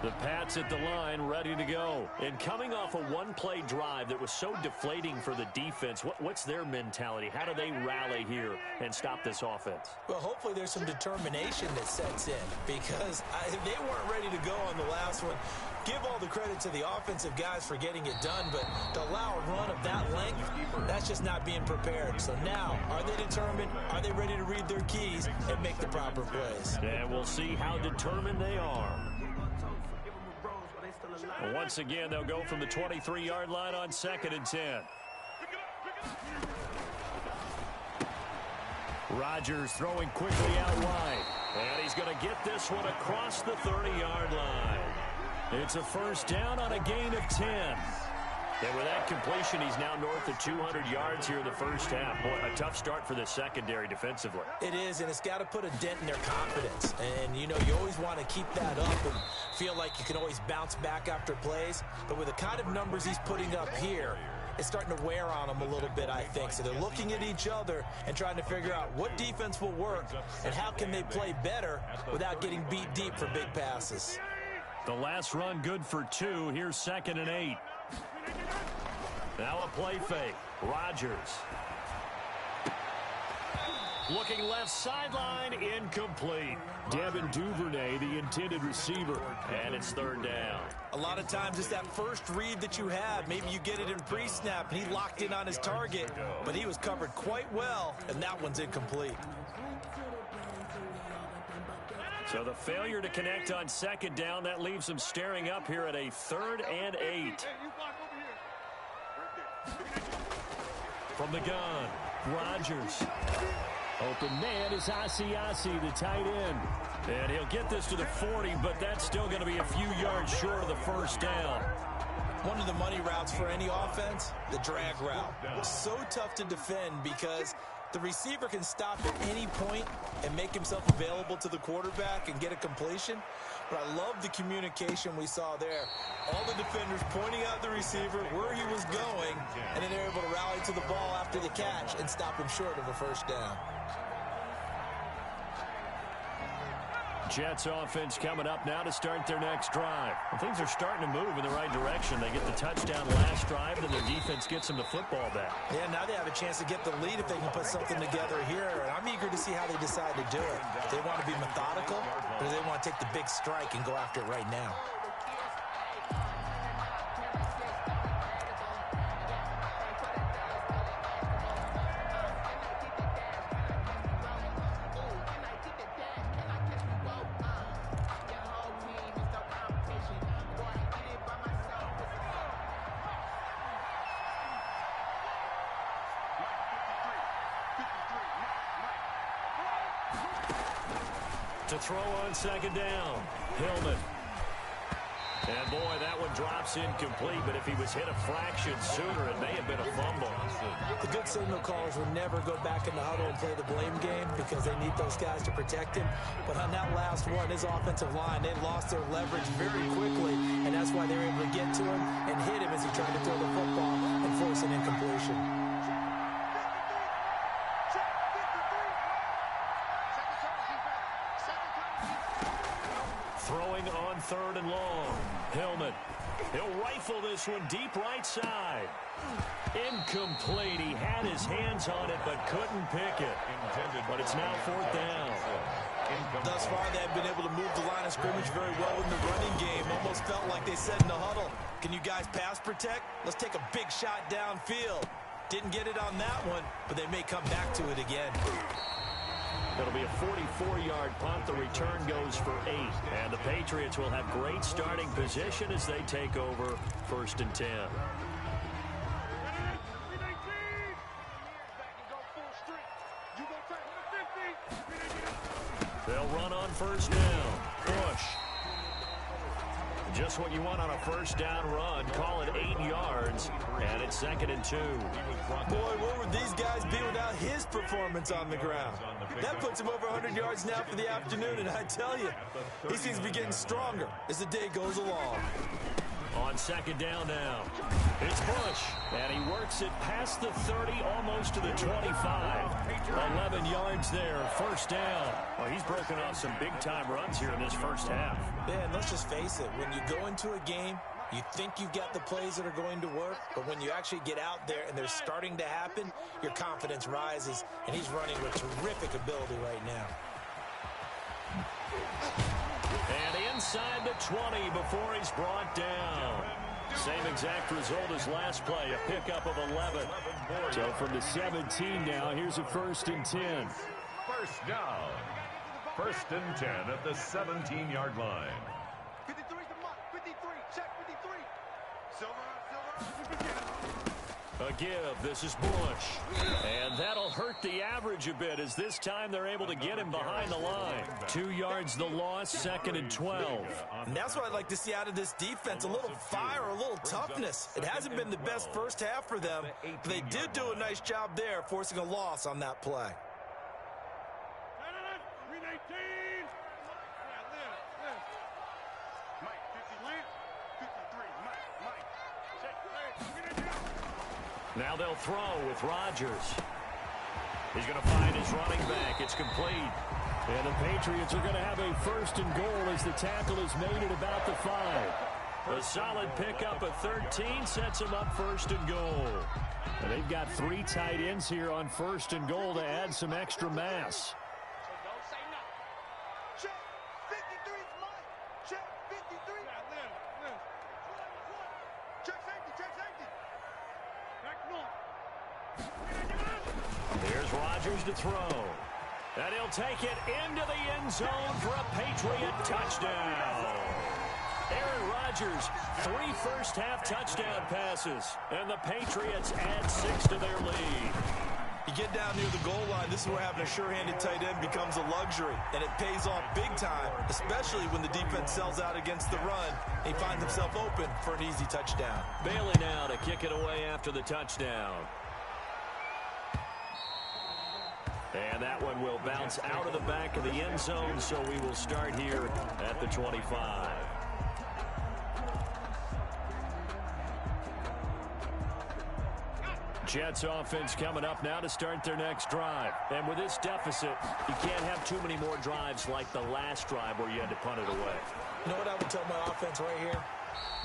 The Pats at the line, ready to go. And coming off a one-play drive that was so deflating for the defense, what's their mentality? How do they rally here and stop this offense? Well, hopefully there's some determination that sets in because they weren't ready to go on the last one. Give all the credit to the offensive guys for getting it done, but to allow a run of that length, that's that's just not being prepared. So now, are they determined? Are they ready to read their keys and make the proper plays? And we'll see how determined they are. Once again, they'll go from the 23-yard line on 2nd and 10. Rodgers throwing quickly out wide. And he's going to get this one across the 30-yard line. It's a first down on a gain of 10. And with that completion, he's now north of 200 yards here in the first half. Boy, a tough start for the secondary defensively. It is, and it's got to put a dent in their confidence. And, you know, you always want to keep that up and feel like you can always bounce back after plays. But with the kind of numbers he's putting up here, it's starting to wear on them a little bit, I think. So they're looking at each other and trying to figure out what defense will work and how can they play better without getting beat deep for big passes. The last run good for 2. Here's 2nd and 8. Now a play fake. Rodgers. Looking left sideline, incomplete. Devin Duvernay, the intended receiver, and it's 3rd down. A lot of times it's that first read that you have. Maybe you get it in pre-snap, and he locked in on his target, but he was covered quite well, and that one's incomplete. So the failure to connect on 2nd down, that leaves them staring up here at a 3rd and 8. From the gun, Rodgers. Open man is Asiasi, the tight end. And he'll get this to the 40, but that's still going to be a few yards short of the first down. One of the money routes for any offense, the drag route. So tough to defend because the receiver can stop at any point and make himself available to the quarterback and get a completion. But I love the communication we saw there. All the defenders pointing out the receiver, where he was going, and then they're able to rally to the ball after the catch and stop him short of a first down. Jets offense coming up now to start their next drive. Well, things are starting to move in the right direction. They get the touchdown last drive, then their defense gets them the football back. Yeah, now they have a chance to get the lead if they can put something together here. And I'm eager to see how they decide to do it. Do they want to be methodical, or do they want to take the big strike and go after it right now? To throw on 2nd down, Hillman. And boy, that one drops incomplete, but if he was hit a fraction sooner, it may have been a fumble. The good signal callers would never go back in the huddle and play the blame game because they need those guys to protect him. But on that last one, his offensive line, they lost their leverage very quickly, and that's why they were able to get to him and hit him as he tried to throw the football and force an incompletion. Throwing on 3rd and long. Hillman. He'll rifle this one deep right side. Incomplete. He had his hands on it but couldn't pick it. But it's now 4th down. Thus far, they've been able to move the line of scrimmage very well in the running game. Almost felt like they said in the huddle, can you guys pass protect? Let's take a big shot downfield. Didn't get it on that one, but they may come back to it again. It'll be a 44-yard punt. The return goes for 8. And the Patriots will have great starting position as they take over 1st and 10. They'll run on 1st down. Push. Just what you want on a 1st down run. Call it 8 yards, and it's 2nd and 2. Boy, what would these guys be without his performance on the ground? That puts him over 100 yards now for the afternoon, and I tell you, he seems to be getting stronger as the day goes along. On 2nd down now, it's Bush, and he works it past the 30, almost to the 25. 11 yards there, 1st down. Well, he's broken off some big-time runs here in this first half. Yeah, and let's just face it, when you go into a game, you think you've got the plays that are going to work, but when you actually get out there and they're starting to happen, your confidence rises, and he's running with terrific ability right now. And inside the 20 before he's brought down. Same exact result as last play, a pickup of 11. So from the 17 now, here's a 1st and 10. First down. 1st and 10 at the 17-yard line. 53 is the mark. 53. Check 53. Silver. A give. This is Bush. And that'll hurt the average a bit as this time they're able to get him behind the line. 2 yards the loss, 2nd and 12. And that's what I'd like to see out of this defense, a little fire, a little toughness. It hasn't been the best first half for them, but they did do a nice job there, forcing a loss on that play. Now they'll throw with Rodgers. He's going to find his running back. It's complete. And the Patriots are going to have a 1st and goal as the tackle is made at about the 5. A solid pickup of 13 sets them up 1st and goal. And they've got 3 tight ends here on 1st and goal to add some extra mass. Check 53 is Mike. Check 53. Check safety. Here's Rodgers to throw. And he'll take it into the end zone for a Patriot touchdown. Aaron Rodgers, 3 first-half touchdown passes. And the Patriots add 6 to their lead. You get down near the goal line, this is where having a sure-handed tight end becomes a luxury. And it pays off big time, especially when the defense sells out against the run. He finds himself open for an easy touchdown. Bailey now to kick it away after the touchdown. And that one will bounce out of the back of the end zone, so we will start here at the 25. Jets offense coming up now to start their next drive. And with this deficit, you can't have too many more drives like the last drive where you had to punt it away. You know what I would tell my offense right here?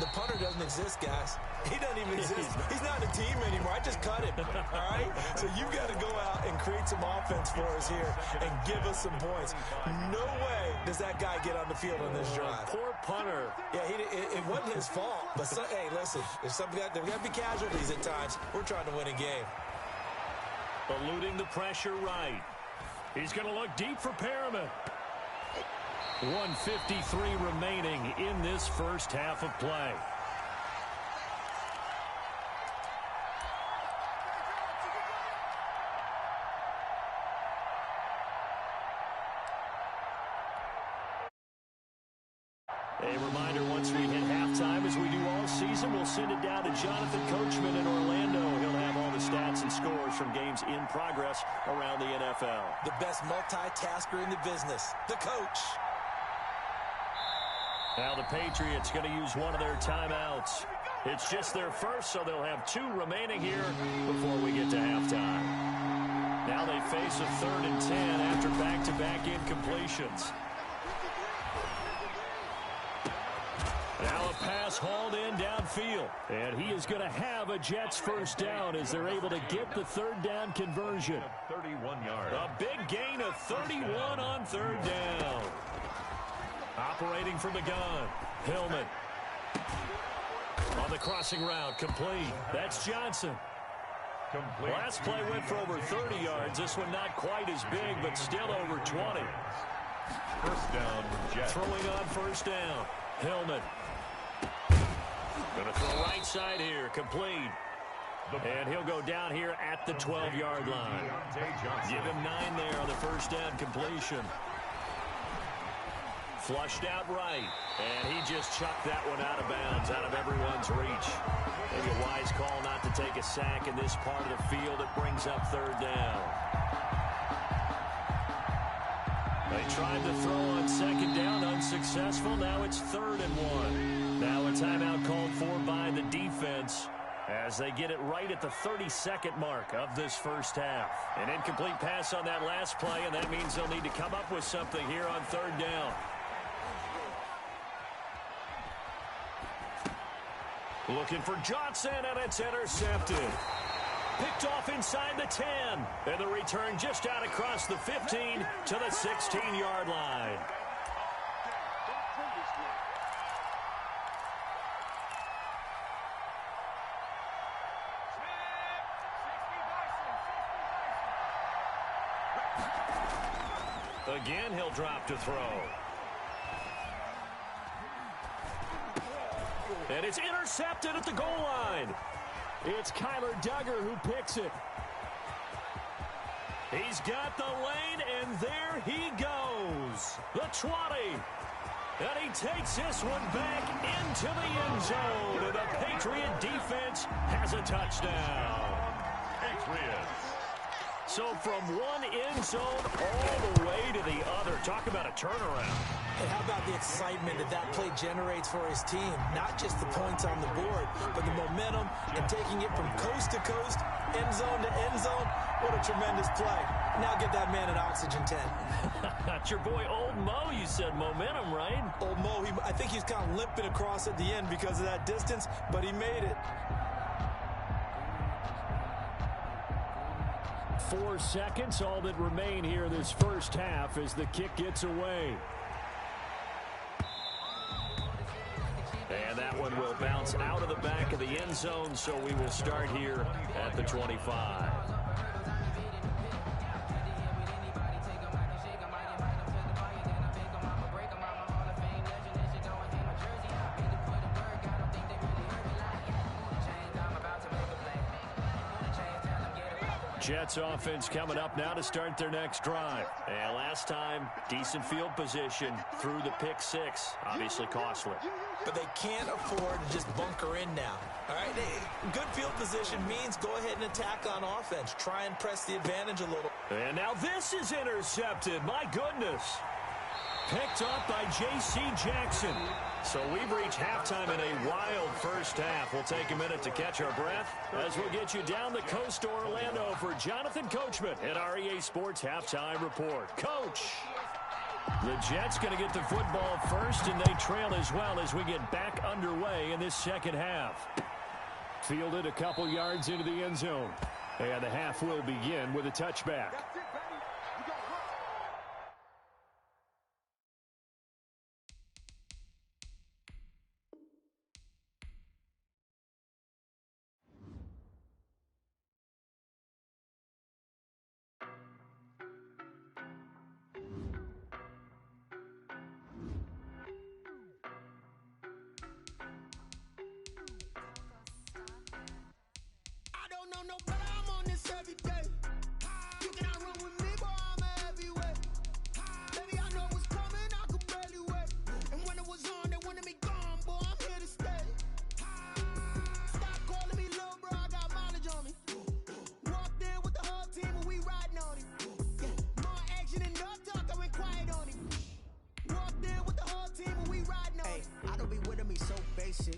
The punter doesn't exist, guys. He doesn't even exist. He's not a team anymore. I just cut him, all right? So you've got to go out and create some offense for us here and give us some points. No way does that guy get on the field on this drive. Poor punter. Yeah, it wasn't his fault. But, hey, listen, there's got to be casualties at times. We're trying to win a game. Eluding the pressure right. He's going to look deep for Perriman. 1:53 remaining in this first half of play. A reminder, once we hit halftime, as we do all season, we'll send it down to Jonathan Coachman in Orlando. He'll have all the stats and scores from games in progress around the NFL. The best multitasker in the business, the coach. Now the Patriots going to use one of their timeouts. It's just their first, so they'll have 2 remaining here before we get to halftime. Now they face a 3rd and 10 after back-to-back incompletions. Now a pass hauled in downfield. And he is going to have a Jets first down as they're able to get the 3rd down conversion. 31 yards. A big gain of 31 on 3rd down. Operating from the gun, Hillman. On the crossing route, complete. That's Johnson. Complete. Last play went for over 30 yards. This one not quite as big, but still over 20. First down, Jets. Throwing on 1st down, Hillman. Going to throw right side here, complete. And he'll go down here at the 12-yard line. Give him 9 there on the 1st down completion. Flushed out right, and he just chucked that one out of bounds, out of everyone's reach. Maybe a wise call not to take a sack in this part of the field. It brings up 3rd down. They tried to throw on 2nd down, unsuccessful. Now it's 3rd and 1. Now a timeout called for by the defense as they get it right at the 32nd mark of this first half. An incomplete pass on that last play, and that means they'll need to come up with something here on 3rd down. Looking for Johnson, and it's intercepted. Picked off inside the 10. And the return just out across the 15 to the 16-yard line. Again, he'll drop to throw. And it's intercepted at the goal line. It's Kyler Duggar who picks it. He's got the lane, and there he goes. The 20. And he takes this one back into the end zone. And the Patriot defense has a touchdown. Patriots. So from one end zone all the way to the other. Talk about a turnaround. And how about the excitement that play generates for his team? Not just the points on the board, but the momentum and taking it from coast to coast, end zone to end zone. What a tremendous play. Now get that man an oxygen tent. That's your boy Old Mo. You said momentum, right? Old Mo, I think he's kind of limping across at the end because of that distance, but he made it. 4 seconds, all that remain here this first half as the kick gets away. And that one will bounce out of the back of the end zone, so we will start here at the 25. Jets offense coming up now to start their next drive. And last time, decent field position through the pick six. Obviously costly. But they can't afford to just bunker in now. All right, good field position means go ahead and attack on offense. Try and press the advantage a little. And now this is intercepted. My goodness. Picked up by J.C. Jackson. So we've reached halftime in a wild first half. We'll take a minute to catch our breath as we'll get you down the coast to Orlando for Jonathan Coachman at REA Sports Halftime Report. Coach, the Jets going to get the football first, and they trail as well as we get back underway in this second half. Fielded a couple yards into the end zone. And the half will begin with a touchback.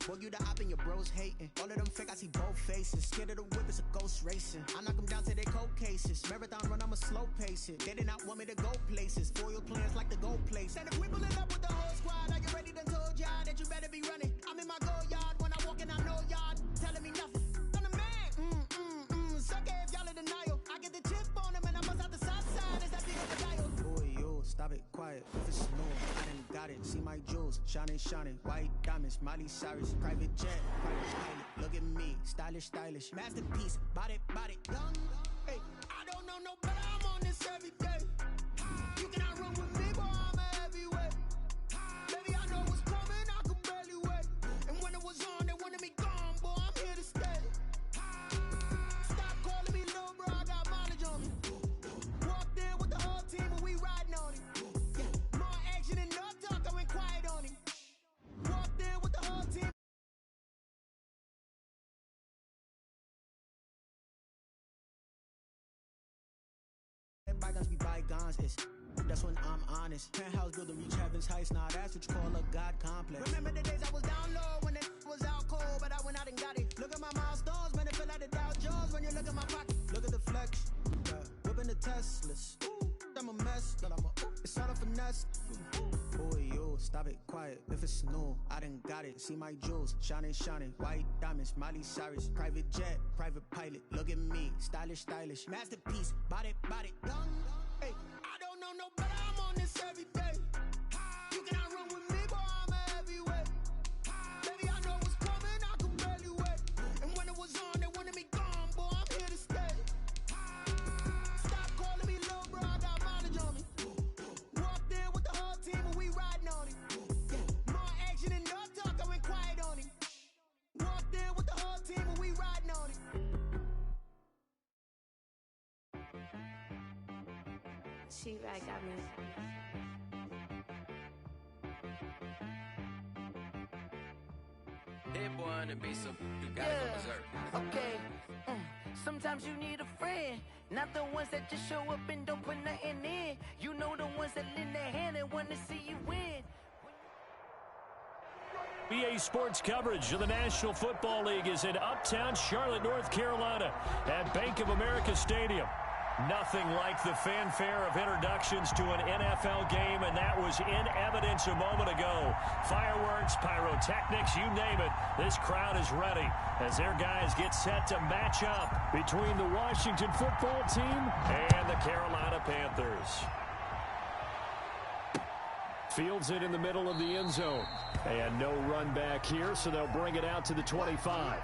Boy, you the op and your bros hating. All of them fake, I see both faces. Scared of the whip, it's a ghost racing. I knock them down to their cold cases. Marathon run, I'ma slow pace it. They did not want me to go places. Foil plans like the gold place. And if we pulling up with the whole squad, are you ready? Done told y'all that you better be running. I'm in my go yard. When I walk in, I know y'all telling me nothing. I'm the man. Suck it if y'all in denial. I get the chip on them and I bust out the south side. Is that big of the dial? Boy, yo, stop it, quiet. If it's snow, I done got it. See my jewels, shining, shining. White diamonds, Miley Cyrus, private jet, private pilot. Look at me, stylish, stylish. Masterpiece, body, young. Hey, I don't know no better. I'm on this every day. You cannot run with me, boy. I'm a heavyweight. Baby, I know what's coming. I could barely wait. And when it was on, they wanted me gone, boy. I'm here to stay. Stop calling me little bro. I got mileage on me. Walked in with the whole team and we riding on it. Yeah, more action and no talk. I went quiet on it. Walked in with the whole team. Bygones be bygones, that's when I'm honest. Penthouse build to reach heaven's heights, nah, that's what you call a God complex. Remember the days I was down low when it was out cold, but I went out and got it. Look at my milestones, man, it feel like the Dow Jones when you look at my pocket. Look at the flex, whipping the Teslas. I'm a mess, but it's all a finesse. Boy, yo, stop it, quiet. If it's snow, I done got it. See my jewels, shining, shining. White diamonds, Miley Cyrus. Private jet, private pilot. Look at me, stylish, stylish. Masterpiece, body, young. Hey, I don't know no better. I'm on this every day. You cannot run with me, boy. I'm a heavyweight. Baby, I know what's coming. I could barely wait. And when it was on, they wanted me gone, boy. I'm here to stay. Stop calling me little bro. I got She-Rag got me. Hit boy on the beat, so you gotta go berserk. Okay. Sometimes you need a friend, not the ones that just show up and don't put nothing in. You know the ones that lend their hand and want to see you win. BA Sports coverage of the National Football League is in uptown Charlotte, North Carolina at Bank of America Stadium. Nothing like the fanfare of introductions to an NFL game, and that was in evidence a moment ago. Fireworks, pyrotechnics, you name it. This crowd is ready as their guys get set to match up between the Washington football team and the Carolina Panthers. Fields it in the middle of the end zone. And no run back here, so they'll bring it out to the 25.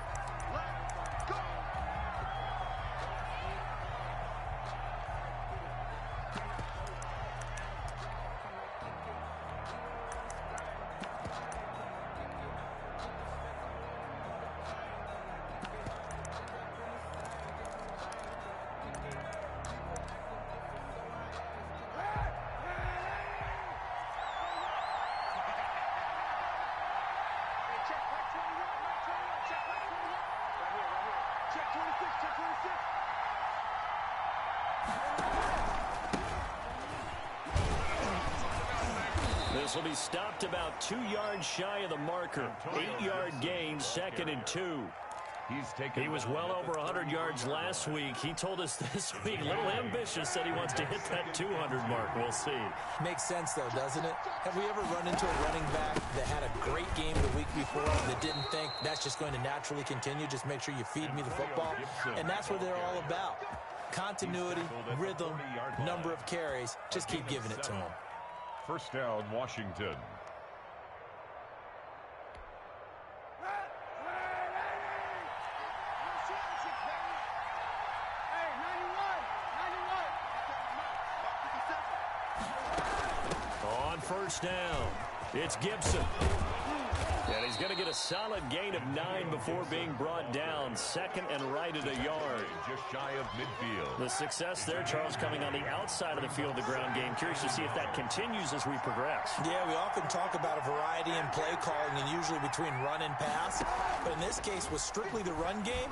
This will be stopped about 2 yards shy of the marker. 8-yard gain, 2nd and 2. He was well over 100 yards last week. He told us this week, a little ambitious, said he wants to hit that 200 mark. We'll see. Makes sense, though, doesn't it? Have we ever run into a running back that had a great game the week before that didn't think that's just going to naturally continue? Just make sure you feed me the football. And that's what they're all about. Continuity, rhythm, number of carries. Just keep giving it to him. First down, Washington. On first down, it's Gibson. And he's going to get a solid gain of 9 before being brought down. 2nd and right at a yard. Just shy of midfield. The success there, Charles, coming on the outside of the field, the ground game. Curious to see if that continues as we progress. Yeah, we often talk about a variety in play calling and usually between run and pass. But in this case, with strictly the run game,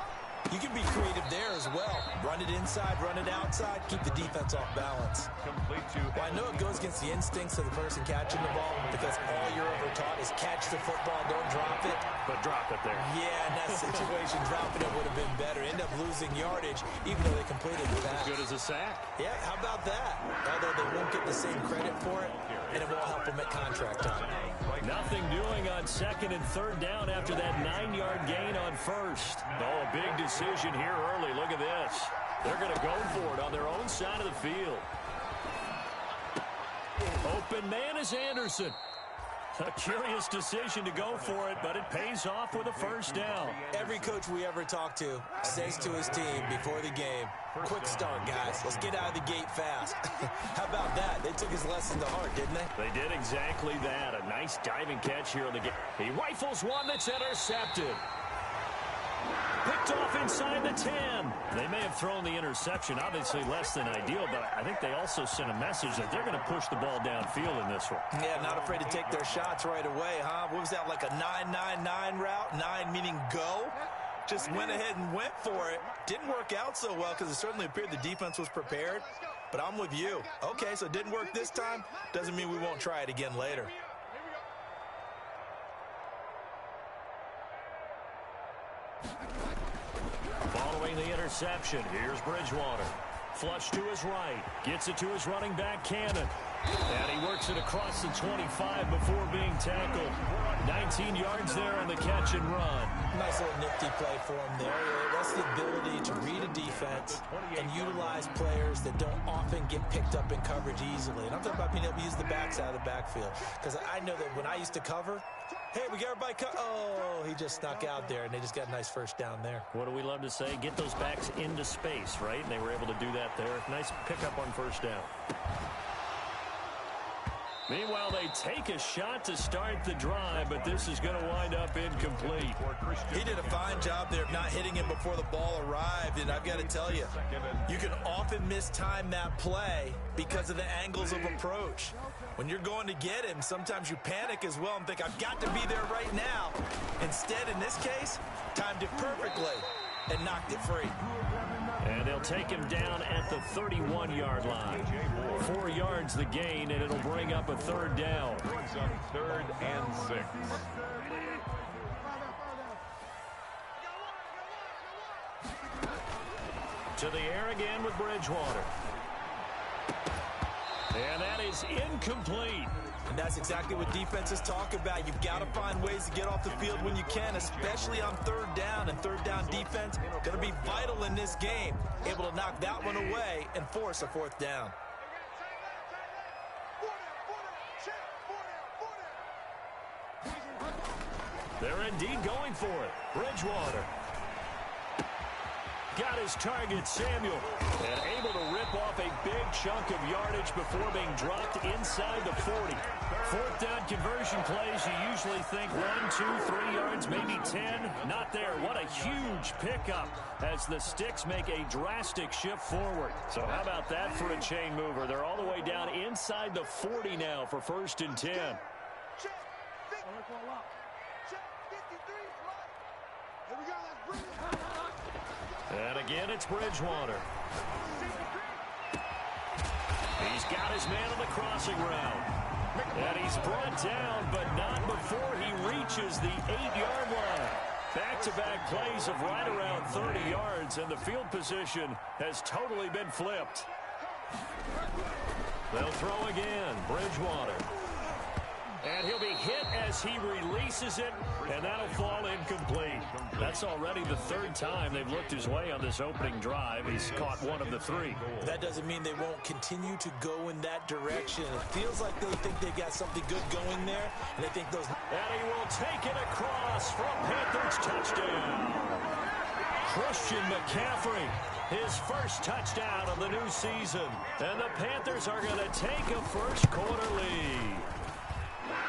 you can be creative there as well. Run it inside, run it outside, keep the defense off balance. Well, I know it goes against the instincts of the person catching the ball because all you're ever taught is catch the football, don't drop it. But drop it there. Yeah, in that situation, dropping it would have been better. End up losing yardage, even though they completed the pass. As good as a sack. Yeah, how about that? Although they won't get the same credit for it, and it won't help them at contract time. Nothing doing on 2nd and 3rd down after that 9-yard gain on 1st. Oh, a big decision here early. Look at this. They're going to go for it on their own side of the field. Open man is Anderson. A curious decision to go for it, but it pays off with a first down. Every coach we ever talk to says to his team before the game, quick start, guys. Let's get out of the gate fast. How about that? They took his lesson to heart, didn't they? They did exactly that. A nice diving catch here on the game. He rifles one that's intercepted. Picked off inside the 10. They may have thrown the interception, obviously less than ideal, but I think they also sent a message that they're going to push the ball downfield in this one. Yeah, not afraid to take their shots right away, huh? What was that, like a 9-9-9 route? 9 meaning go? Just went ahead and went for it. Didn't work out so well because it certainly appeared the defense was prepared, but I'm with you. Okay, so it didn't work this time. Doesn't mean we won't try it again later. Following the interception, here's Bridgewater. Flush to his right. Gets it to his running back, Cannon. And he works it across the 25 before being tackled. 19 yards there on the catch and run. Nice little nifty play for him there. That's the ability to read a defense and utilize players that don't often get picked up in coverage easily. And I'm talking about being able to use the backside of the backfield. Because I know that when I used to cover, hey, we got everybody oh, he just snuck out there, and they just got a nice first down there. What do we love to say? Get those backs into space, right? And they were able to do that there. Nice pickup on first down. Meanwhile, they take a shot to start the drive, but this is going to wind up incomplete. He did a fine job there of not hitting him before the ball arrived, and I've got to tell you, you can often often mistime that play because of the angles of approach. When you're going to get him, sometimes you panic as well and think, I've got to be there right now. Instead, in this case, timed it perfectly and knocked it free. And they'll take him down at the 31-yard line. 4 yards the gain, and it'll bring up a third down. Brings up 3rd and 6. To the air again with Bridgewater. And that is incomplete. And that's exactly what defenses talk about. You've got to find ways to get off the field when you can, especially on 3rd down. And 3rd down defense going to be vital in this game. Able to knock that one away and force a 4th down. They're indeed going for it. Bridgewater. Got his target, Samuel, and able to rip off a big chunk of yardage before being dropped inside the 40. 4th down conversion plays, you usually think 1, 2, 3 yards, maybe 10. Not there. What a huge pickup as the Sticks make a drastic shift forward. So how about that for a chain mover? They're all the way down inside the 40 now for 1st and 10. And again, it's Bridgewater. He's got his man on the crossing route. And he's brought down, but not before he reaches the 8-yard line. Back-to-back plays of right around 30 yards, and the field position has totally been flipped. They'll throw again. Bridgewater. And he'll be hit as he releases it, and that'll fall incomplete. That's already the 3rd time they've looked his way on this opening drive. He's caught 1 of the 3. That doesn't mean they won't continue to go in that direction. It feels like they think they got something good going there, and they think those... And he will take it across for a Panthers touchdown. Christian McCaffrey, his first touchdown of the new season. And the Panthers are going to take a first-quarter lead.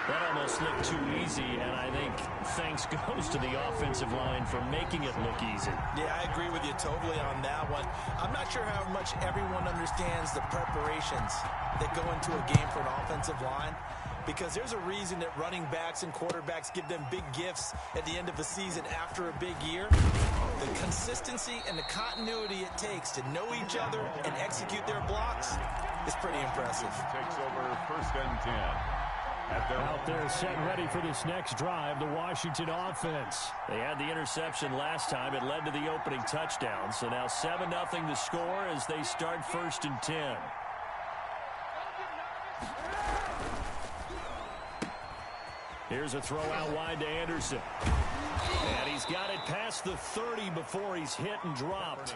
That almost looked too easy, and I think thanks goes to the offensive line for making it look easy. Yeah, I agree with you totally on that one. I'm not sure how much everyone understands the preparations that go into a game for an offensive line, because there's a reason that running backs and quarterbacks give them big gifts at the end of the season after a big year. The consistency and the continuity it takes to know each other and execute their blocks is pretty impressive. Takes over 1st and 10. Out there set ready for this next drive, the Washington offense. They had the interception last time. It led to the opening touchdown. So now 7-0 the score as they start 1st and 10. Here's a throw out wide to Anderson. And he's got it past the 30 before he's hit and dropped.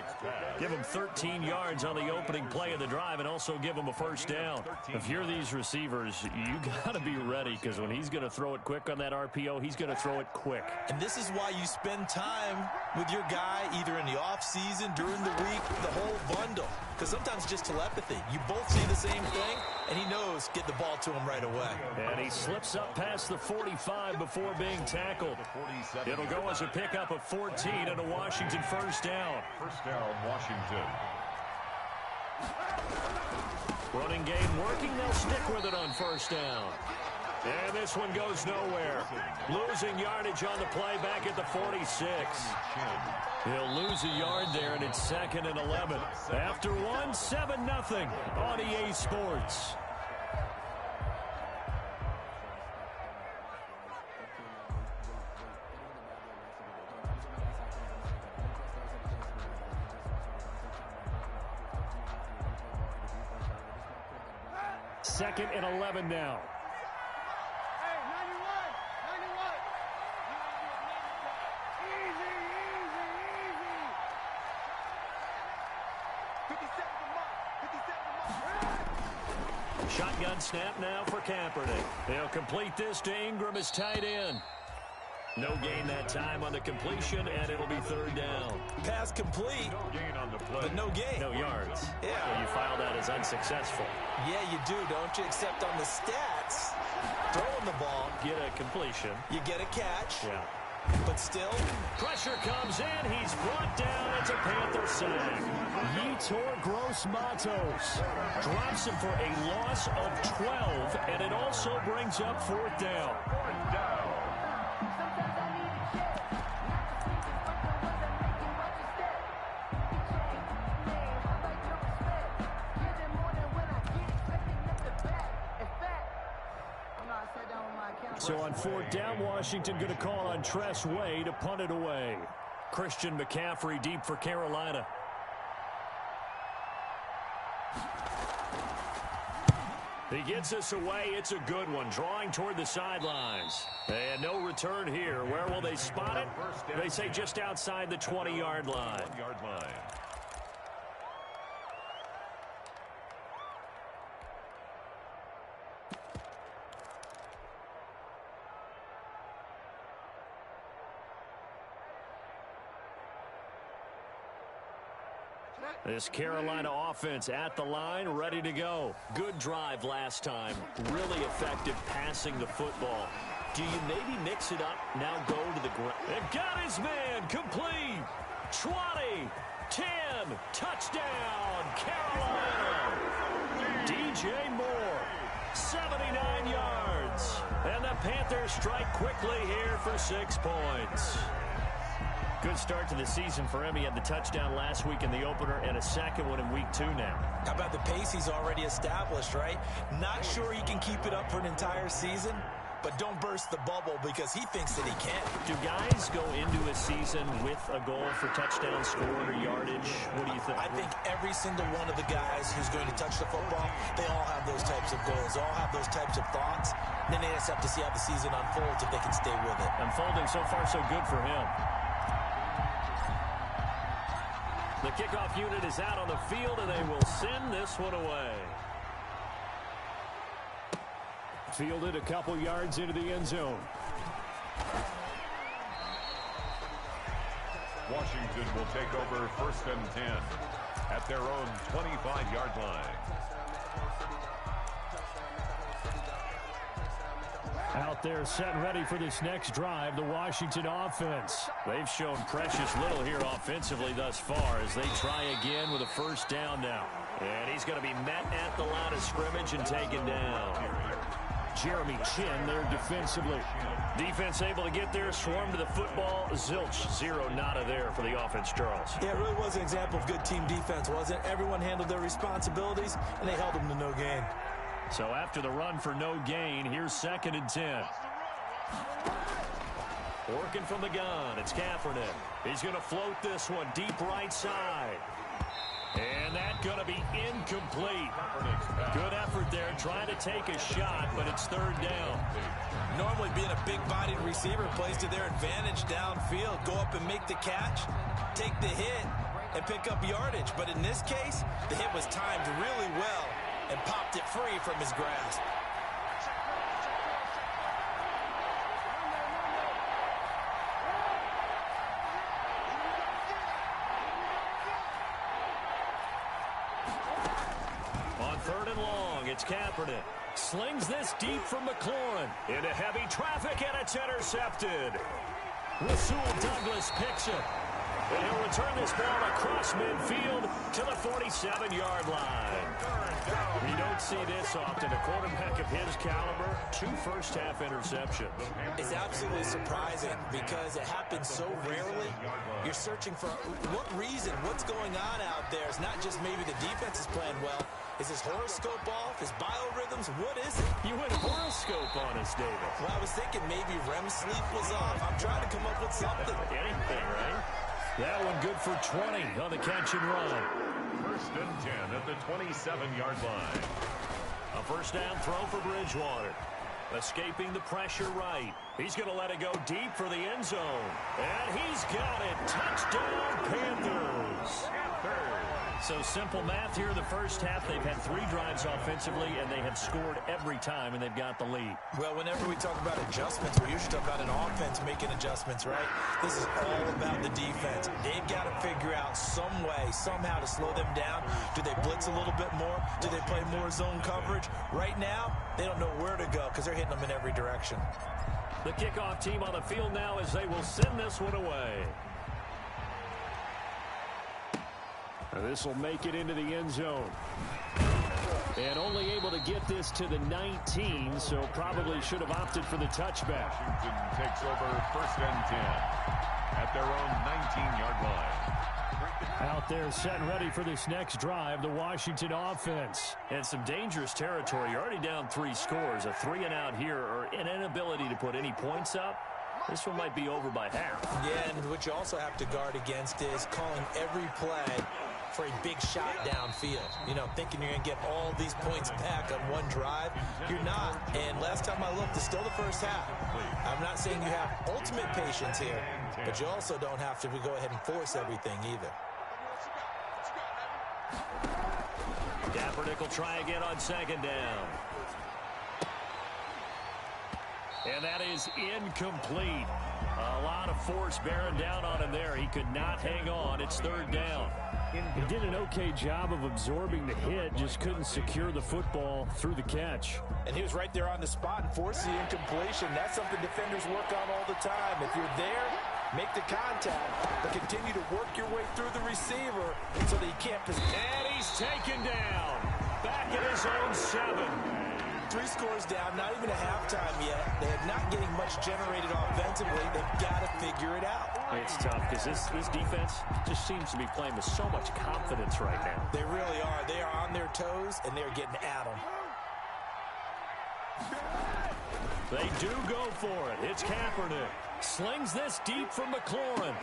Give him 13 yards on the opening play of the drive and also give him a 1st down. If you're these receivers, you got to be ready, because when he's going to throw it quick on that RPO, he's going to throw it quick. And this is why you spend time with your guy either in the offseason, during the week, the whole bundle. Because sometimes just telepathy. You both see the same thing, and he knows get the ball to him right away. And he slips up past the 45 before being tackled. It'll go as a pickup of 14 and a Washington 1st down. 1st down, Washington. Running game working. They'll stick with it on 1st down. And this one goes nowhere. Losing yardage on the play back at the 46. He'll lose a yard there, and it's 2nd and 11. After 1, 7-0 on EA Sports. Second and 11 now. Shotgun snap now for Kaepernick. They'll complete this to Ingram as tight end. No gain that time on the completion, and it'll be 3rd down. Pass complete. No gain on the play. But no gain. No yards. Yeah. So you file that as unsuccessful. Yeah, you do, don't you? Except on the stats, throwing the ball. Get a completion. You get a catch. Yeah. but still. Pressure comes in. He's brought down. It's a Panther sack. Yetur Gross-Matos drops him for a loss of 12, and it also brings up fourth down. So on fourth down, Washington going to call on Tress Way to punt it away. Christian McCaffrey deep for Carolina. He gets us away. It's a good one. Drawing toward the sidelines. And no return here. Where will they spot it? They say just outside the 20-yard line. This Carolina offense at the line, ready to go. Good drive last time. Really effective passing the football. Do you maybe mix it up, now go to the ground? And got his man, complete. 20, 10, touchdown, Carolina. DJ Moore, 79 yards. And the Panthers strike quickly here for 6 points. Good start to the season for him. He had the touchdown last week in the opener and a second one in week 2 now. How about the pace he's already established, right? Not sure he can keep it up for an entire season, but don't burst the bubble because he thinks that he can. Do guys go into a season with a goal for touchdown scored or yardage? What do you think? I think every single one of the guys who's going to touch the football, they all have those types of goals. They all have those types of thoughts. Then they just have to see how the season unfolds if they can stay with it. Unfolding so far so good for him. The kickoff unit is out on the field, and they will send this one away. Fielded a couple yards into the end zone. Washington will take over 1st and 10 at their own 25-yard line. Out there set and ready for this next drive, the Washington offense. They've shown precious little here offensively thus far as they try again with a first down now. And he's going to be met at the line of scrimmage and taken down. Jeremy Chin there defensively. Defense able to get there, swarm to the football. Zilch, 0 nada there for the offense, Charles. Yeah, it really was an example of good team defense, wasn't it? Everyone handled their responsibilities, and they held them to no gain. So after the run for no gain, here's 2nd and 10. Working from the gun, it's Kaepernick. He's going to float this one deep right side. And that's going to be incomplete. Good effort there, trying to take a shot, but it's 3rd down. Normally being a big-bodied receiver plays to their advantage downfield. Go up and make the catch, take the hit, and pick up yardage. But in this case, the hit was timed really well and popped it free from his grasp. On 3rd and long, it's Kaepernick. Slings this deep from McLaurin. Into heavy traffic, and it's intercepted. Rasul Douglas picks it. And he'll return this ball across midfield to the 47-yard line. You don't see this often. A quarterback of his caliber, 2 first-half interceptions. It's absolutely surprising because it happens so rarely. You're searching for what reason, what's going on out there. It's not just maybe the defense is playing well. Is his horoscope off? His biorhythms? What is it? You went horoscope on us, David. Well, I was thinking maybe REM sleep was off. I'm trying to come up with something. Anything, right? That one good for 20 on the catch and run. 1st and 10 at the 27-yard line. A first down throw for Bridgewater. Escaping the pressure right. He's going to let it go deep for the end zone. And he's got it. Touchdown, Panthers. So simple math here in the first half. They've had 3 drives offensively, and they have scored every time, and they've got the lead. Well, whenever we talk about adjustments, we usually talk about an offense making adjustments, right? This is all about the defense. They've got to figure out some way, somehow to slow them down. Do they blitz a little bit more? Do they play more zone coverage? Right now, they don't know where to go because they're hitting them in every direction. The kickoff team on the field now as they will send this one away. This will make it into the end zone. And only able to get this to the 19, so probably should have opted for the touchback. Washington takes over 1st and 10 at their own 19-yard line. Out there set and ready for this next drive, the Washington offense. And some dangerous territory. You're already down 3 scores. A 3-and-out here or an inability to put any points up. This one might be over by half. Yeah, and what you also have to guard against is calling every play for a big shot downfield. You know, thinking you're going to get all these points back on one drive. You're not. And last time I looked, it's still the first half. I'm not saying you have ultimate patience here, but you also don't have to go ahead and force everything either. Kaepernick will try again on 2nd down. And that is incomplete. A lot of force bearing down on him there. He could not hang on. It's 3rd down. He did an okay job of absorbing the hit, just couldn't secure the football through the catch. And he was right there on the spot and forced the incompletion. That's something defenders work on all the time. If you're there, make the contact, but continue to work your way through the receiver so that he can't possess. And he's taken down. Back at his own 7. 3 scores down, not even a halftime yet. They're not getting much generated offensively. They've got to figure it out. It's tough because this defense just seems to be playing with so much confidence right now. They really are. They are on their toes, and they're getting at them. They do go for it. It's Kaepernick. Slings this deep from McLaurin.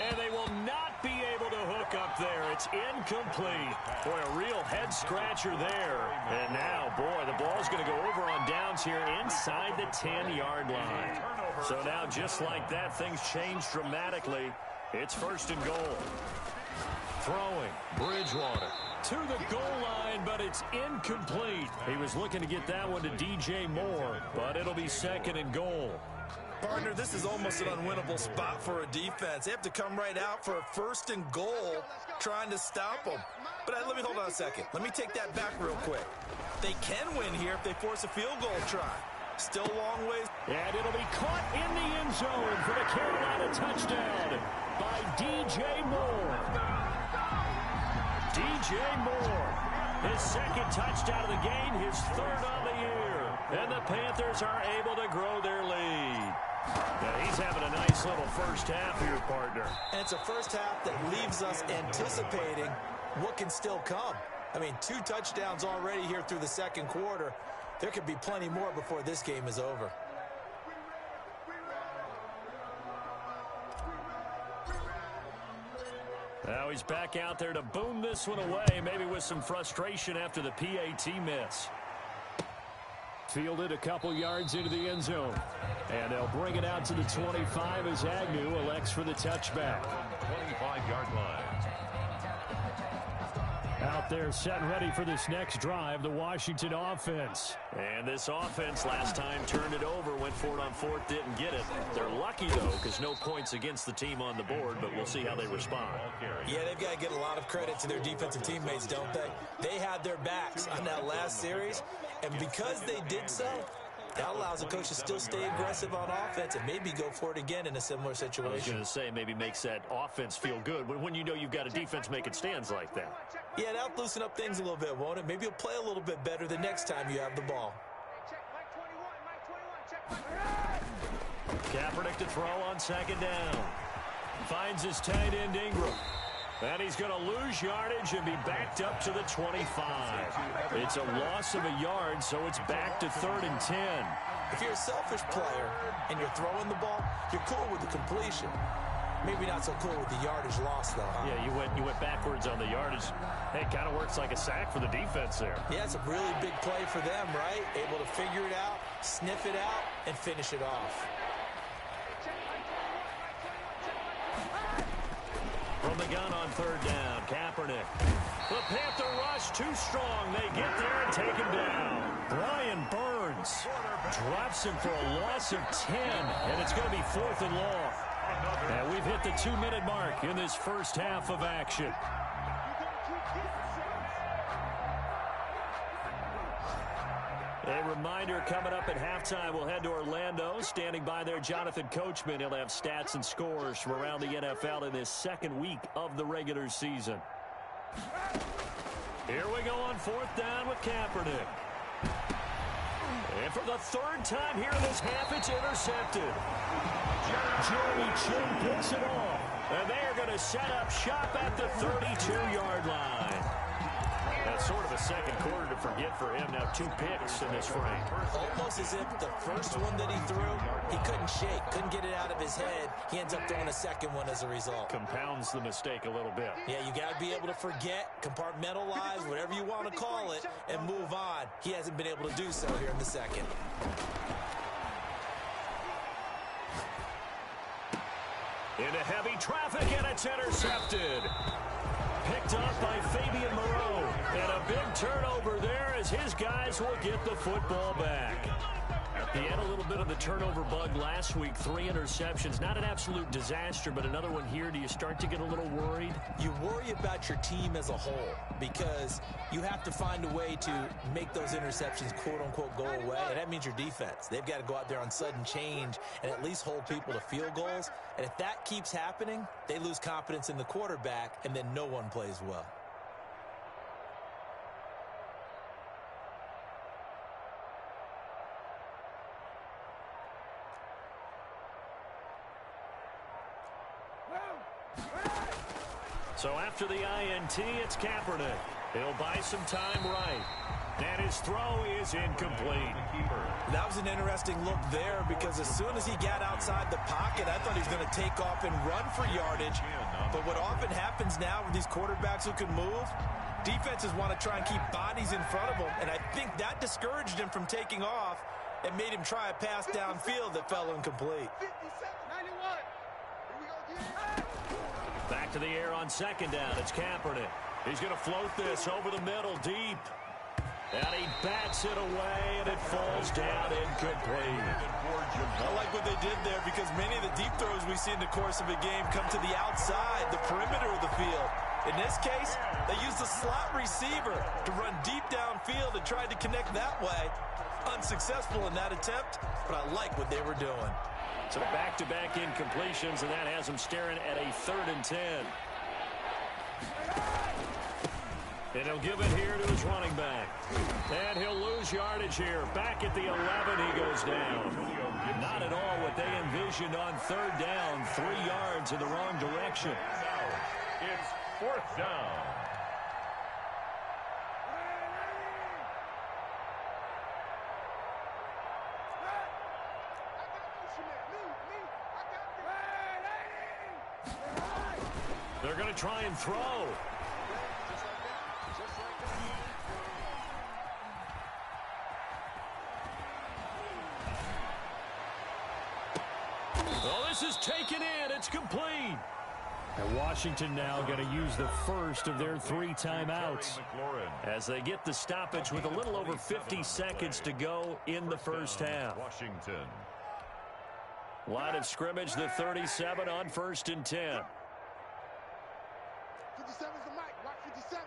And they will not be able to hook up there. It's incomplete. Boy, a real head-scratcher there. And now, boy, the ball's going to go over on downs here inside the 10-yard line. So now, just like that, things change dramatically. It's 1st and goal. Throwing. Bridgewater to the goal line, but it's incomplete. He was looking to get that one to DJ Moore, but it'll be 2nd and goal. Partner, this is almost an unwinnable spot for a defense. They have to come right out for a 1st and goal trying to stop them. But let me hold on a second. Let me take that back real quick. They can win here if they force a field goal try. Still a long ways. And it'll be caught in the end zone for the Carolina touchdown by DJ Moore. DJ Moore, his 2nd touchdown of the game, his 3rd on the year. And the Panthers are able to grow their lead. Yeah, he's having a nice little first half here, partner. And it's a first half that leaves us anticipating what can still come. I mean, 2 touchdowns already here through the 2nd quarter. There could be plenty more before this game is over. Now he's back out there to boom this one away, maybe with some frustration after the PAT miss. Fielded a couple yards into the end zone. And they'll bring it out to the 25 as Agnew elects for the touchback. 25-yard line. Out there set and ready for this next drive, the Washington offense. And this offense last time turned it over, went for it on 4th, didn't get it. They're lucky, though, because no points against the team on the board, but we'll see how they respond. Yeah, they've got to get a lot of credit to their defensive teammates, don't they? They had their backs on that last series, and because they did so, that allows the coach to still stay aggressive on offense and maybe go for it again in a similar situation. I was going to say, maybe makes that offense feel good when you know you've got a defense making stands like that. Yeah, that'll loosen up things a little bit, won't it? Maybe you'll play a little bit better the next time you have the ball. Kaepernick to throw on 2nd down. Finds his tight end Ingram. And he's going to lose yardage and be backed up to the 25. It's a loss of a yard, so it's back to 3rd and 10. If you're a selfish player and you're throwing the ball, you're cool with the completion. Maybe not so cool with the yardage loss, though, huh? Yeah, you went backwards on the yardage. Hey, it kind of works like a sack for the defense there. Yeah, it's a really big play for them, right? Able to figure it out, sniff it out, and finish it off. From the gun on 3rd down, Kaepernick. The Panther rush too strong. They get there and take him down. Brian Burns drops him for a loss of 10, and it's going to be 4th and long. And we've hit the 2-minute mark in this first half of action. A reminder coming up at halftime, we'll head to Orlando. Standing by there, Jonathan Coachman. He'll have stats and scores from around the NFL in this second week of the regular season. Here we go on fourth down with Kaepernick. And for the third time here in this half, it's intercepted. Jeremy Chin picks it off. And they are going to set up shop at the 32-yard line. That's sort of a second quarter to forget for him. Now 2 picks in this frame. Almost as if the first one that he threw, he couldn't shake, couldn't get it out of his head. He ends up throwing a second one as a result. Compounds the mistake a little bit. Yeah, you got to be able to forget, compartmentalize, whatever you want to call it, and move on. He hasn't been able to do so here in the second. Into heavy traffic, and it's intercepted. Picked up by Fabian Moreau. And a big turnover there as his guys will get the football back. He had a little bit of the turnover bug last week. 3 interceptions. Not an absolute disaster, but another one here. Do you start to get a little worried? You worry about your team as a whole because you have to find a way to make those interceptions, quote-unquote, go away. And that means your defense. They've got to go out there on sudden change and at least hold people to field goals. And if that keeps happening, they lose confidence in the quarterback, and then no one plays well. So after the INT, it's Kaepernick. He'll buy some time right. And his throw is incomplete. That was an interesting look there because as soon as he got outside the pocket, I thought he was going to take off and run for yardage. But what often happens now with these quarterbacks who can move, defenses want to try and keep bodies in front of them. And I think that discouraged him from taking off and made him try a pass downfield that fell incomplete. 91. Here we go again. Back to the air on second down. It's Kaepernick. He's going to float this over the middle deep. And he bats it away, and it falls down incomplete. I like what they did there because many of the deep throws we see in the course of a game come to the outside, the perimeter of the field. In this case, they used the slot receiver to run deep downfield and tried to connect that way. Unsuccessful in that attempt, but I like what they were doing. So back-to-back incompletions, and that has him staring at a 3rd and 10. And he'll give it here to his running back. And he'll lose yardage here. Back at the 11, he goes down. Not at all what they envisioned on 3rd down. 3 yards in the wrong direction. It's 4th down. They're going to try and throw. Oh, this is taken in. It's complete. And Washington now going to use the first of their 3 timeouts as they get the stoppage with a little over 50 seconds to go in the first half. Washington. Line of scrimmage, the 37 on 1st and 10. 57's the mic. Watch 57.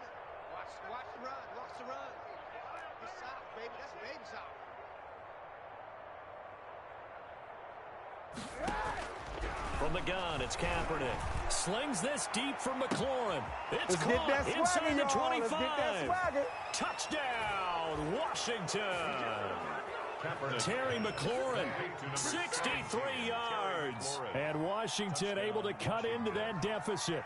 Watch the run. Watch the run. It's south, baby. That's baby south. From the gun, it's Kaepernick. Slings this deep from McLaurin. It's caught inside the 25. Touchdown, Washington. Terry McLaurin, 63 yards. And Washington able to cut into that deficit.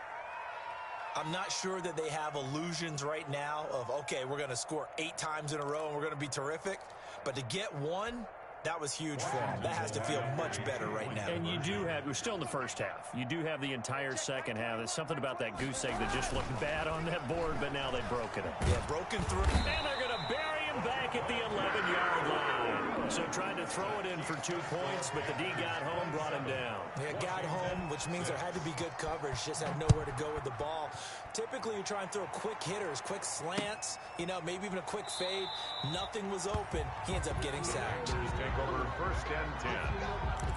I'm not sure that they have illusions right now of, okay, we're going to score 8 times in a row and we're going to be terrific. But to get one, that was huge for them. That has to feel much better right now. And you do have, we're still in the first half. You do have the entire second half. There's something about that goose egg that just looked bad on that board, but now they've broken it. Yeah, broken through. And they're going to bury him back at the 11-yard line. So trying to throw it in for 2 points, but the D got home, brought him down. Yeah, got home, which means there had to be good coverage. Just had nowhere to go with the ball. Typically, you try and throw quick hitters, quick slants, you know, maybe even a quick fade. Nothing was open. He ends up getting sacked. Take over 1st and 10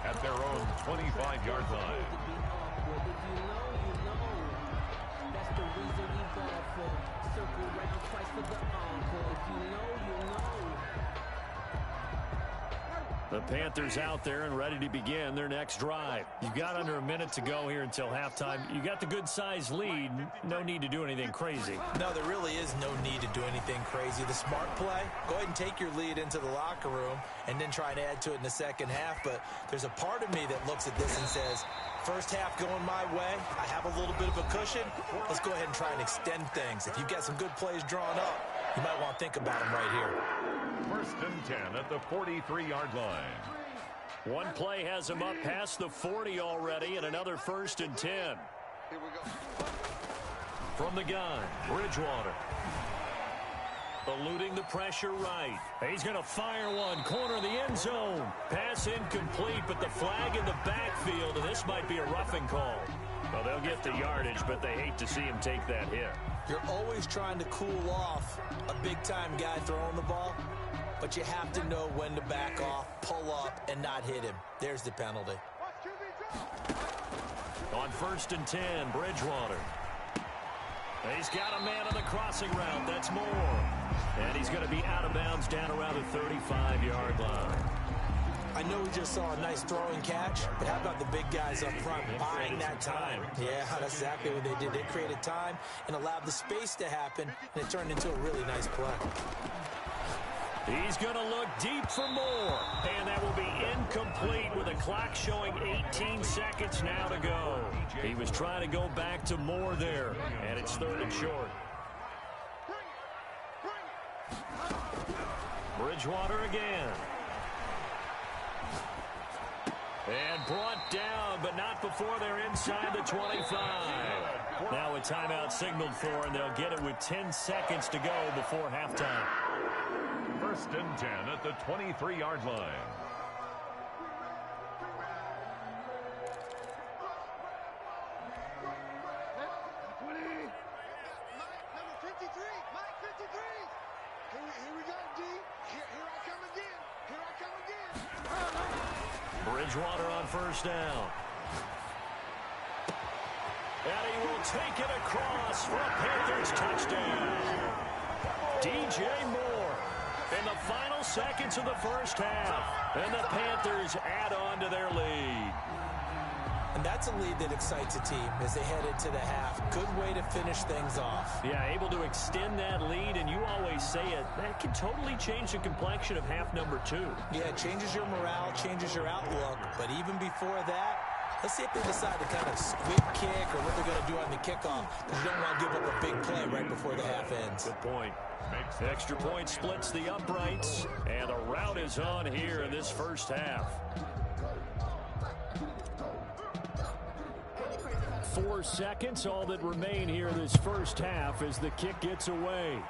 at their own 25-yard line. That's the reason we ball for. Circle round twice for the encore. If you know, you know. The Panthers out there and ready to begin their next drive. You've got under a minute to go here until halftime. You got the good-sized lead. No need to do anything crazy. No, there really is no need to do anything crazy. The smart play, go ahead and take your lead into the locker room and then try and add to it in the second half. But there's a part of me that looks at this and says, first half going my way, I have a little bit of a cushion. Let's go ahead and try and extend things. If you've got some good plays drawn up, you might want to think about them right here. 1st and 10 at the 43-yard line. One play has him up past the 40 already, and another 1st and 10. Here we go. From the gun, Bridgewater. Eluding the pressure right. He's going to fire one. Corner of the end zone. Pass incomplete, but the flag in the backfield, and this might be a roughing call. Well, they'll get the yardage, but they hate to see him take that hit. You're always trying to cool off a big-time guy throwing the ball, but you have to know when to back off, pull up, and not hit him. There's the penalty. On 1st and 10, Bridgewater. He's got a man on the crossing route. That's Moore. And he's going to be out of bounds down around the 35-yard line. I know we just saw a nice throwing catch, but how about the big guys up front buying that time? Yeah, that's exactly what they did. They created time and allowed the space to happen, and it turned into a really nice play. He's going to look deep for Moore, and that will be incomplete with the clock showing 18 seconds now to go. He was trying to go back to Moore there, and it's 3rd and short. Bridgewater again. And brought down, but not before they're inside the 25. Now a timeout signaled for, and they'll get it with 10 seconds to go before halftime. 1st and 10 at the 23-yard line. Number 53, Mike 53. Here we go, D. Here I come again. Here I come again. Bridgewater on 1st down. And he will take it across for a Panthers touchdown. DJ Moore in the final seconds of the 1st half. And the Panthers add on to their lead. And that's a lead that excites a team as they head into the half. Good way to finish things off. Yeah, able to extend that lead, and you always say it, that can totally change the complexion of half number 2. Yeah, it changes your morale, changes your outlook. But even before that, let's see if they decide to kind of squib kick or what they're going to do on the kickoff, because you don't want to give up a big play right before the half ends. Good point. Extra point splits the uprights, and the route is on here in this 1st half. 4 seconds, all that remain here this 1st half as the kick gets away.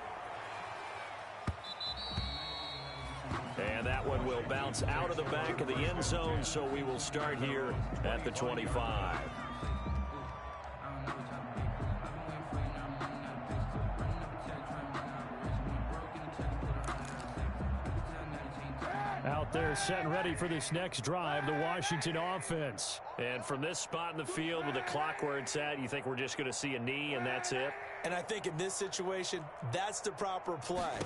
And that one will bounce out of the back of the end zone, so we will start here at the 25. Out there set and ready for this next drive, the Washington offense. And from this spot in the field with the clock where it's at, you think we're just going to see a knee and that's it? And I think in this situation, that's the proper play.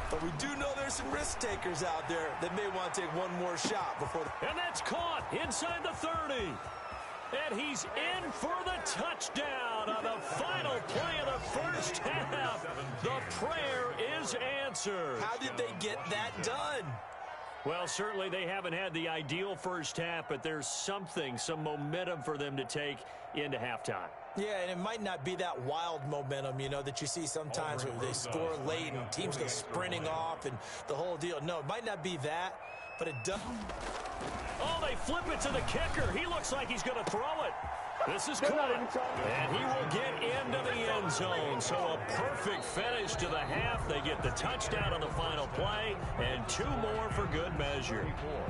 But we do know there's some risk takers out there that may want to take one more shot before. And that's caught inside the 30. And he's in for the touchdown on the final play of the 1st half. The prayer is answered. How did they get that done? Well, certainly they haven't had the ideal 1st half, but there's some momentum for them to take into halftime. Yeah, and it might not be that wild momentum, you know, that you see sometimes where they score late and teams go sprinting off and the whole deal. No, it might not be that, but it does. Oh, they flip it to the kicker. He looks like he's going to throw it. This is caught, and he will get into the end zone. So a perfect finish to the half. They get the touchdown on the final play, and 2 more for good measure.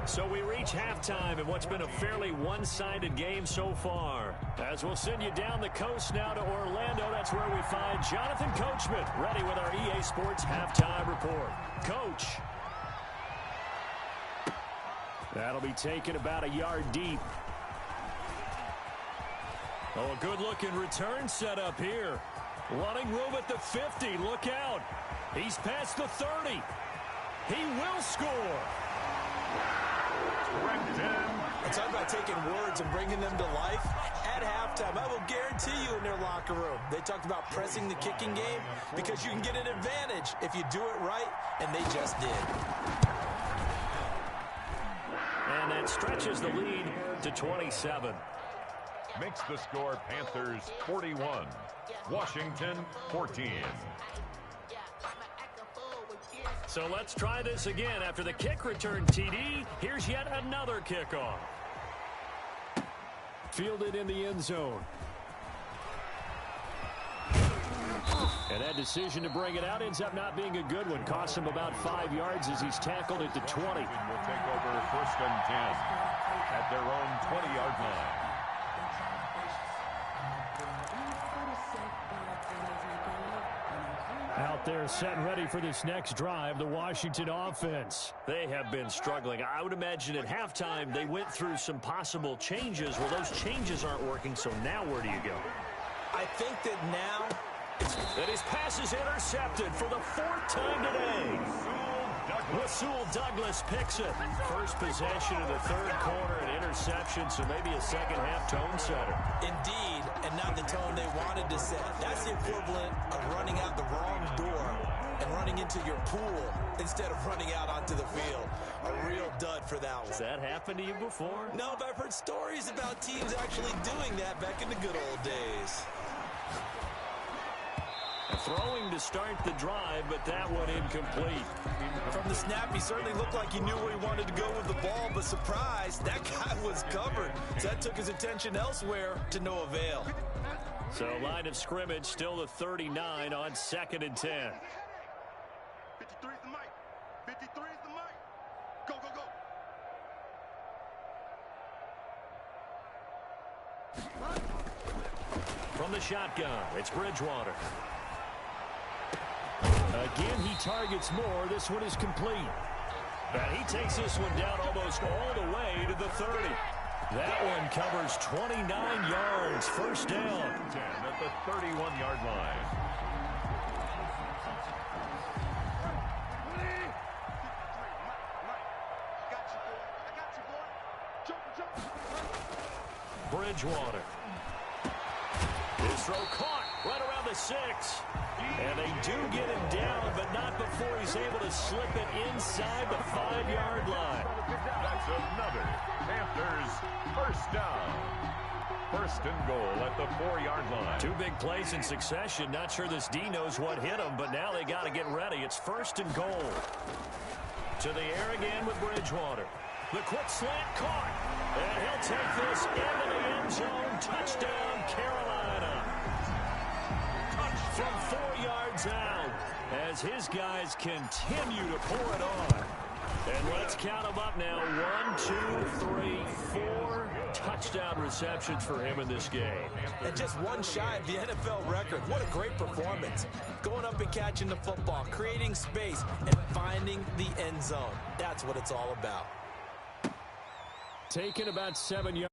So we reach halftime in what's been a fairly one-sided game so far. As we'll send you down the coast now to Orlando, that's where we find Jonathan Coachman, ready with our EA Sports halftime report. Coach. That'll be taken about a yard deep. Oh, a good-looking return set up here. Running room at the 50. Look out. He's past the 30. He will score. And talk about taking words and bringing them to life. At halftime, I will guarantee you in their locker room, they talked about pressing the kicking game because you can get an advantage if you do it right, and they just did. And that stretches the lead to 27. Makes the score Panthers 41, Washington 14. So let's try this again. After the kick return TD, here's yet another kickoff. Fielded in the end zone. And that decision to bring it out ends up not being a good one. Costs him about 5 yards as he's tackled at the 20. Will take over 1st and 10 at their own 20-yard line. Out there set and ready for this next drive, the Washington offense. They have been struggling. I would imagine at halftime they went through some possible changes. Well, those changes aren't working, so now where do you go? I think that now that his pass is intercepted for the 4th time today. Rasul Douglas picks it. First possession of the 3rd quarter, an interception, so maybe a second-half tone setter. Indeed, and not the tone they wanted to set. That's the equivalent of running out the wrong door and running into your pool instead of running out onto the field. A real dud for that one. Has that happened to you before? No, but I've heard stories about teams actually doing that back in the good old days. Throwing to start the drive, but that one incomplete. From the snap, he certainly looked like he knew where he wanted to go with the ball, but surprise, that guy was covered. So that took his attention elsewhere to no avail. So line of scrimmage still the 39 on 2nd and 10. 53 is the mic. 53 is the mic. Go, go, go. From the shotgun, it's Bridgewater. Again, he targets more. This one is complete. And he takes this one down almost all the way to the 30. That one covers 29 yards. First down. At the 31-yard line. Bridgewater. His throw caught right around the 6. And they do get him down, but not before he's able to slip it inside the 5-yard line. That's another Panthers first down. 1st and goal at the 4-yard line. 2 big plays in succession. Not sure this D knows what hit him, but now they got to get ready. It's 1st and goal. To the air again with Bridgewater. The quick slant caught. And he'll take this into the end zone. Touchdown, Carolina. From 4 yards out as his guys continue to pour it on. And let's count them up now. 1, 2, 3, 4 touchdown receptions for him in this game. And just one shy of the NFL record. What a great performance. Going up and catching the football, creating space, and finding the end zone. That's what it's all about. Taking about 7 yards.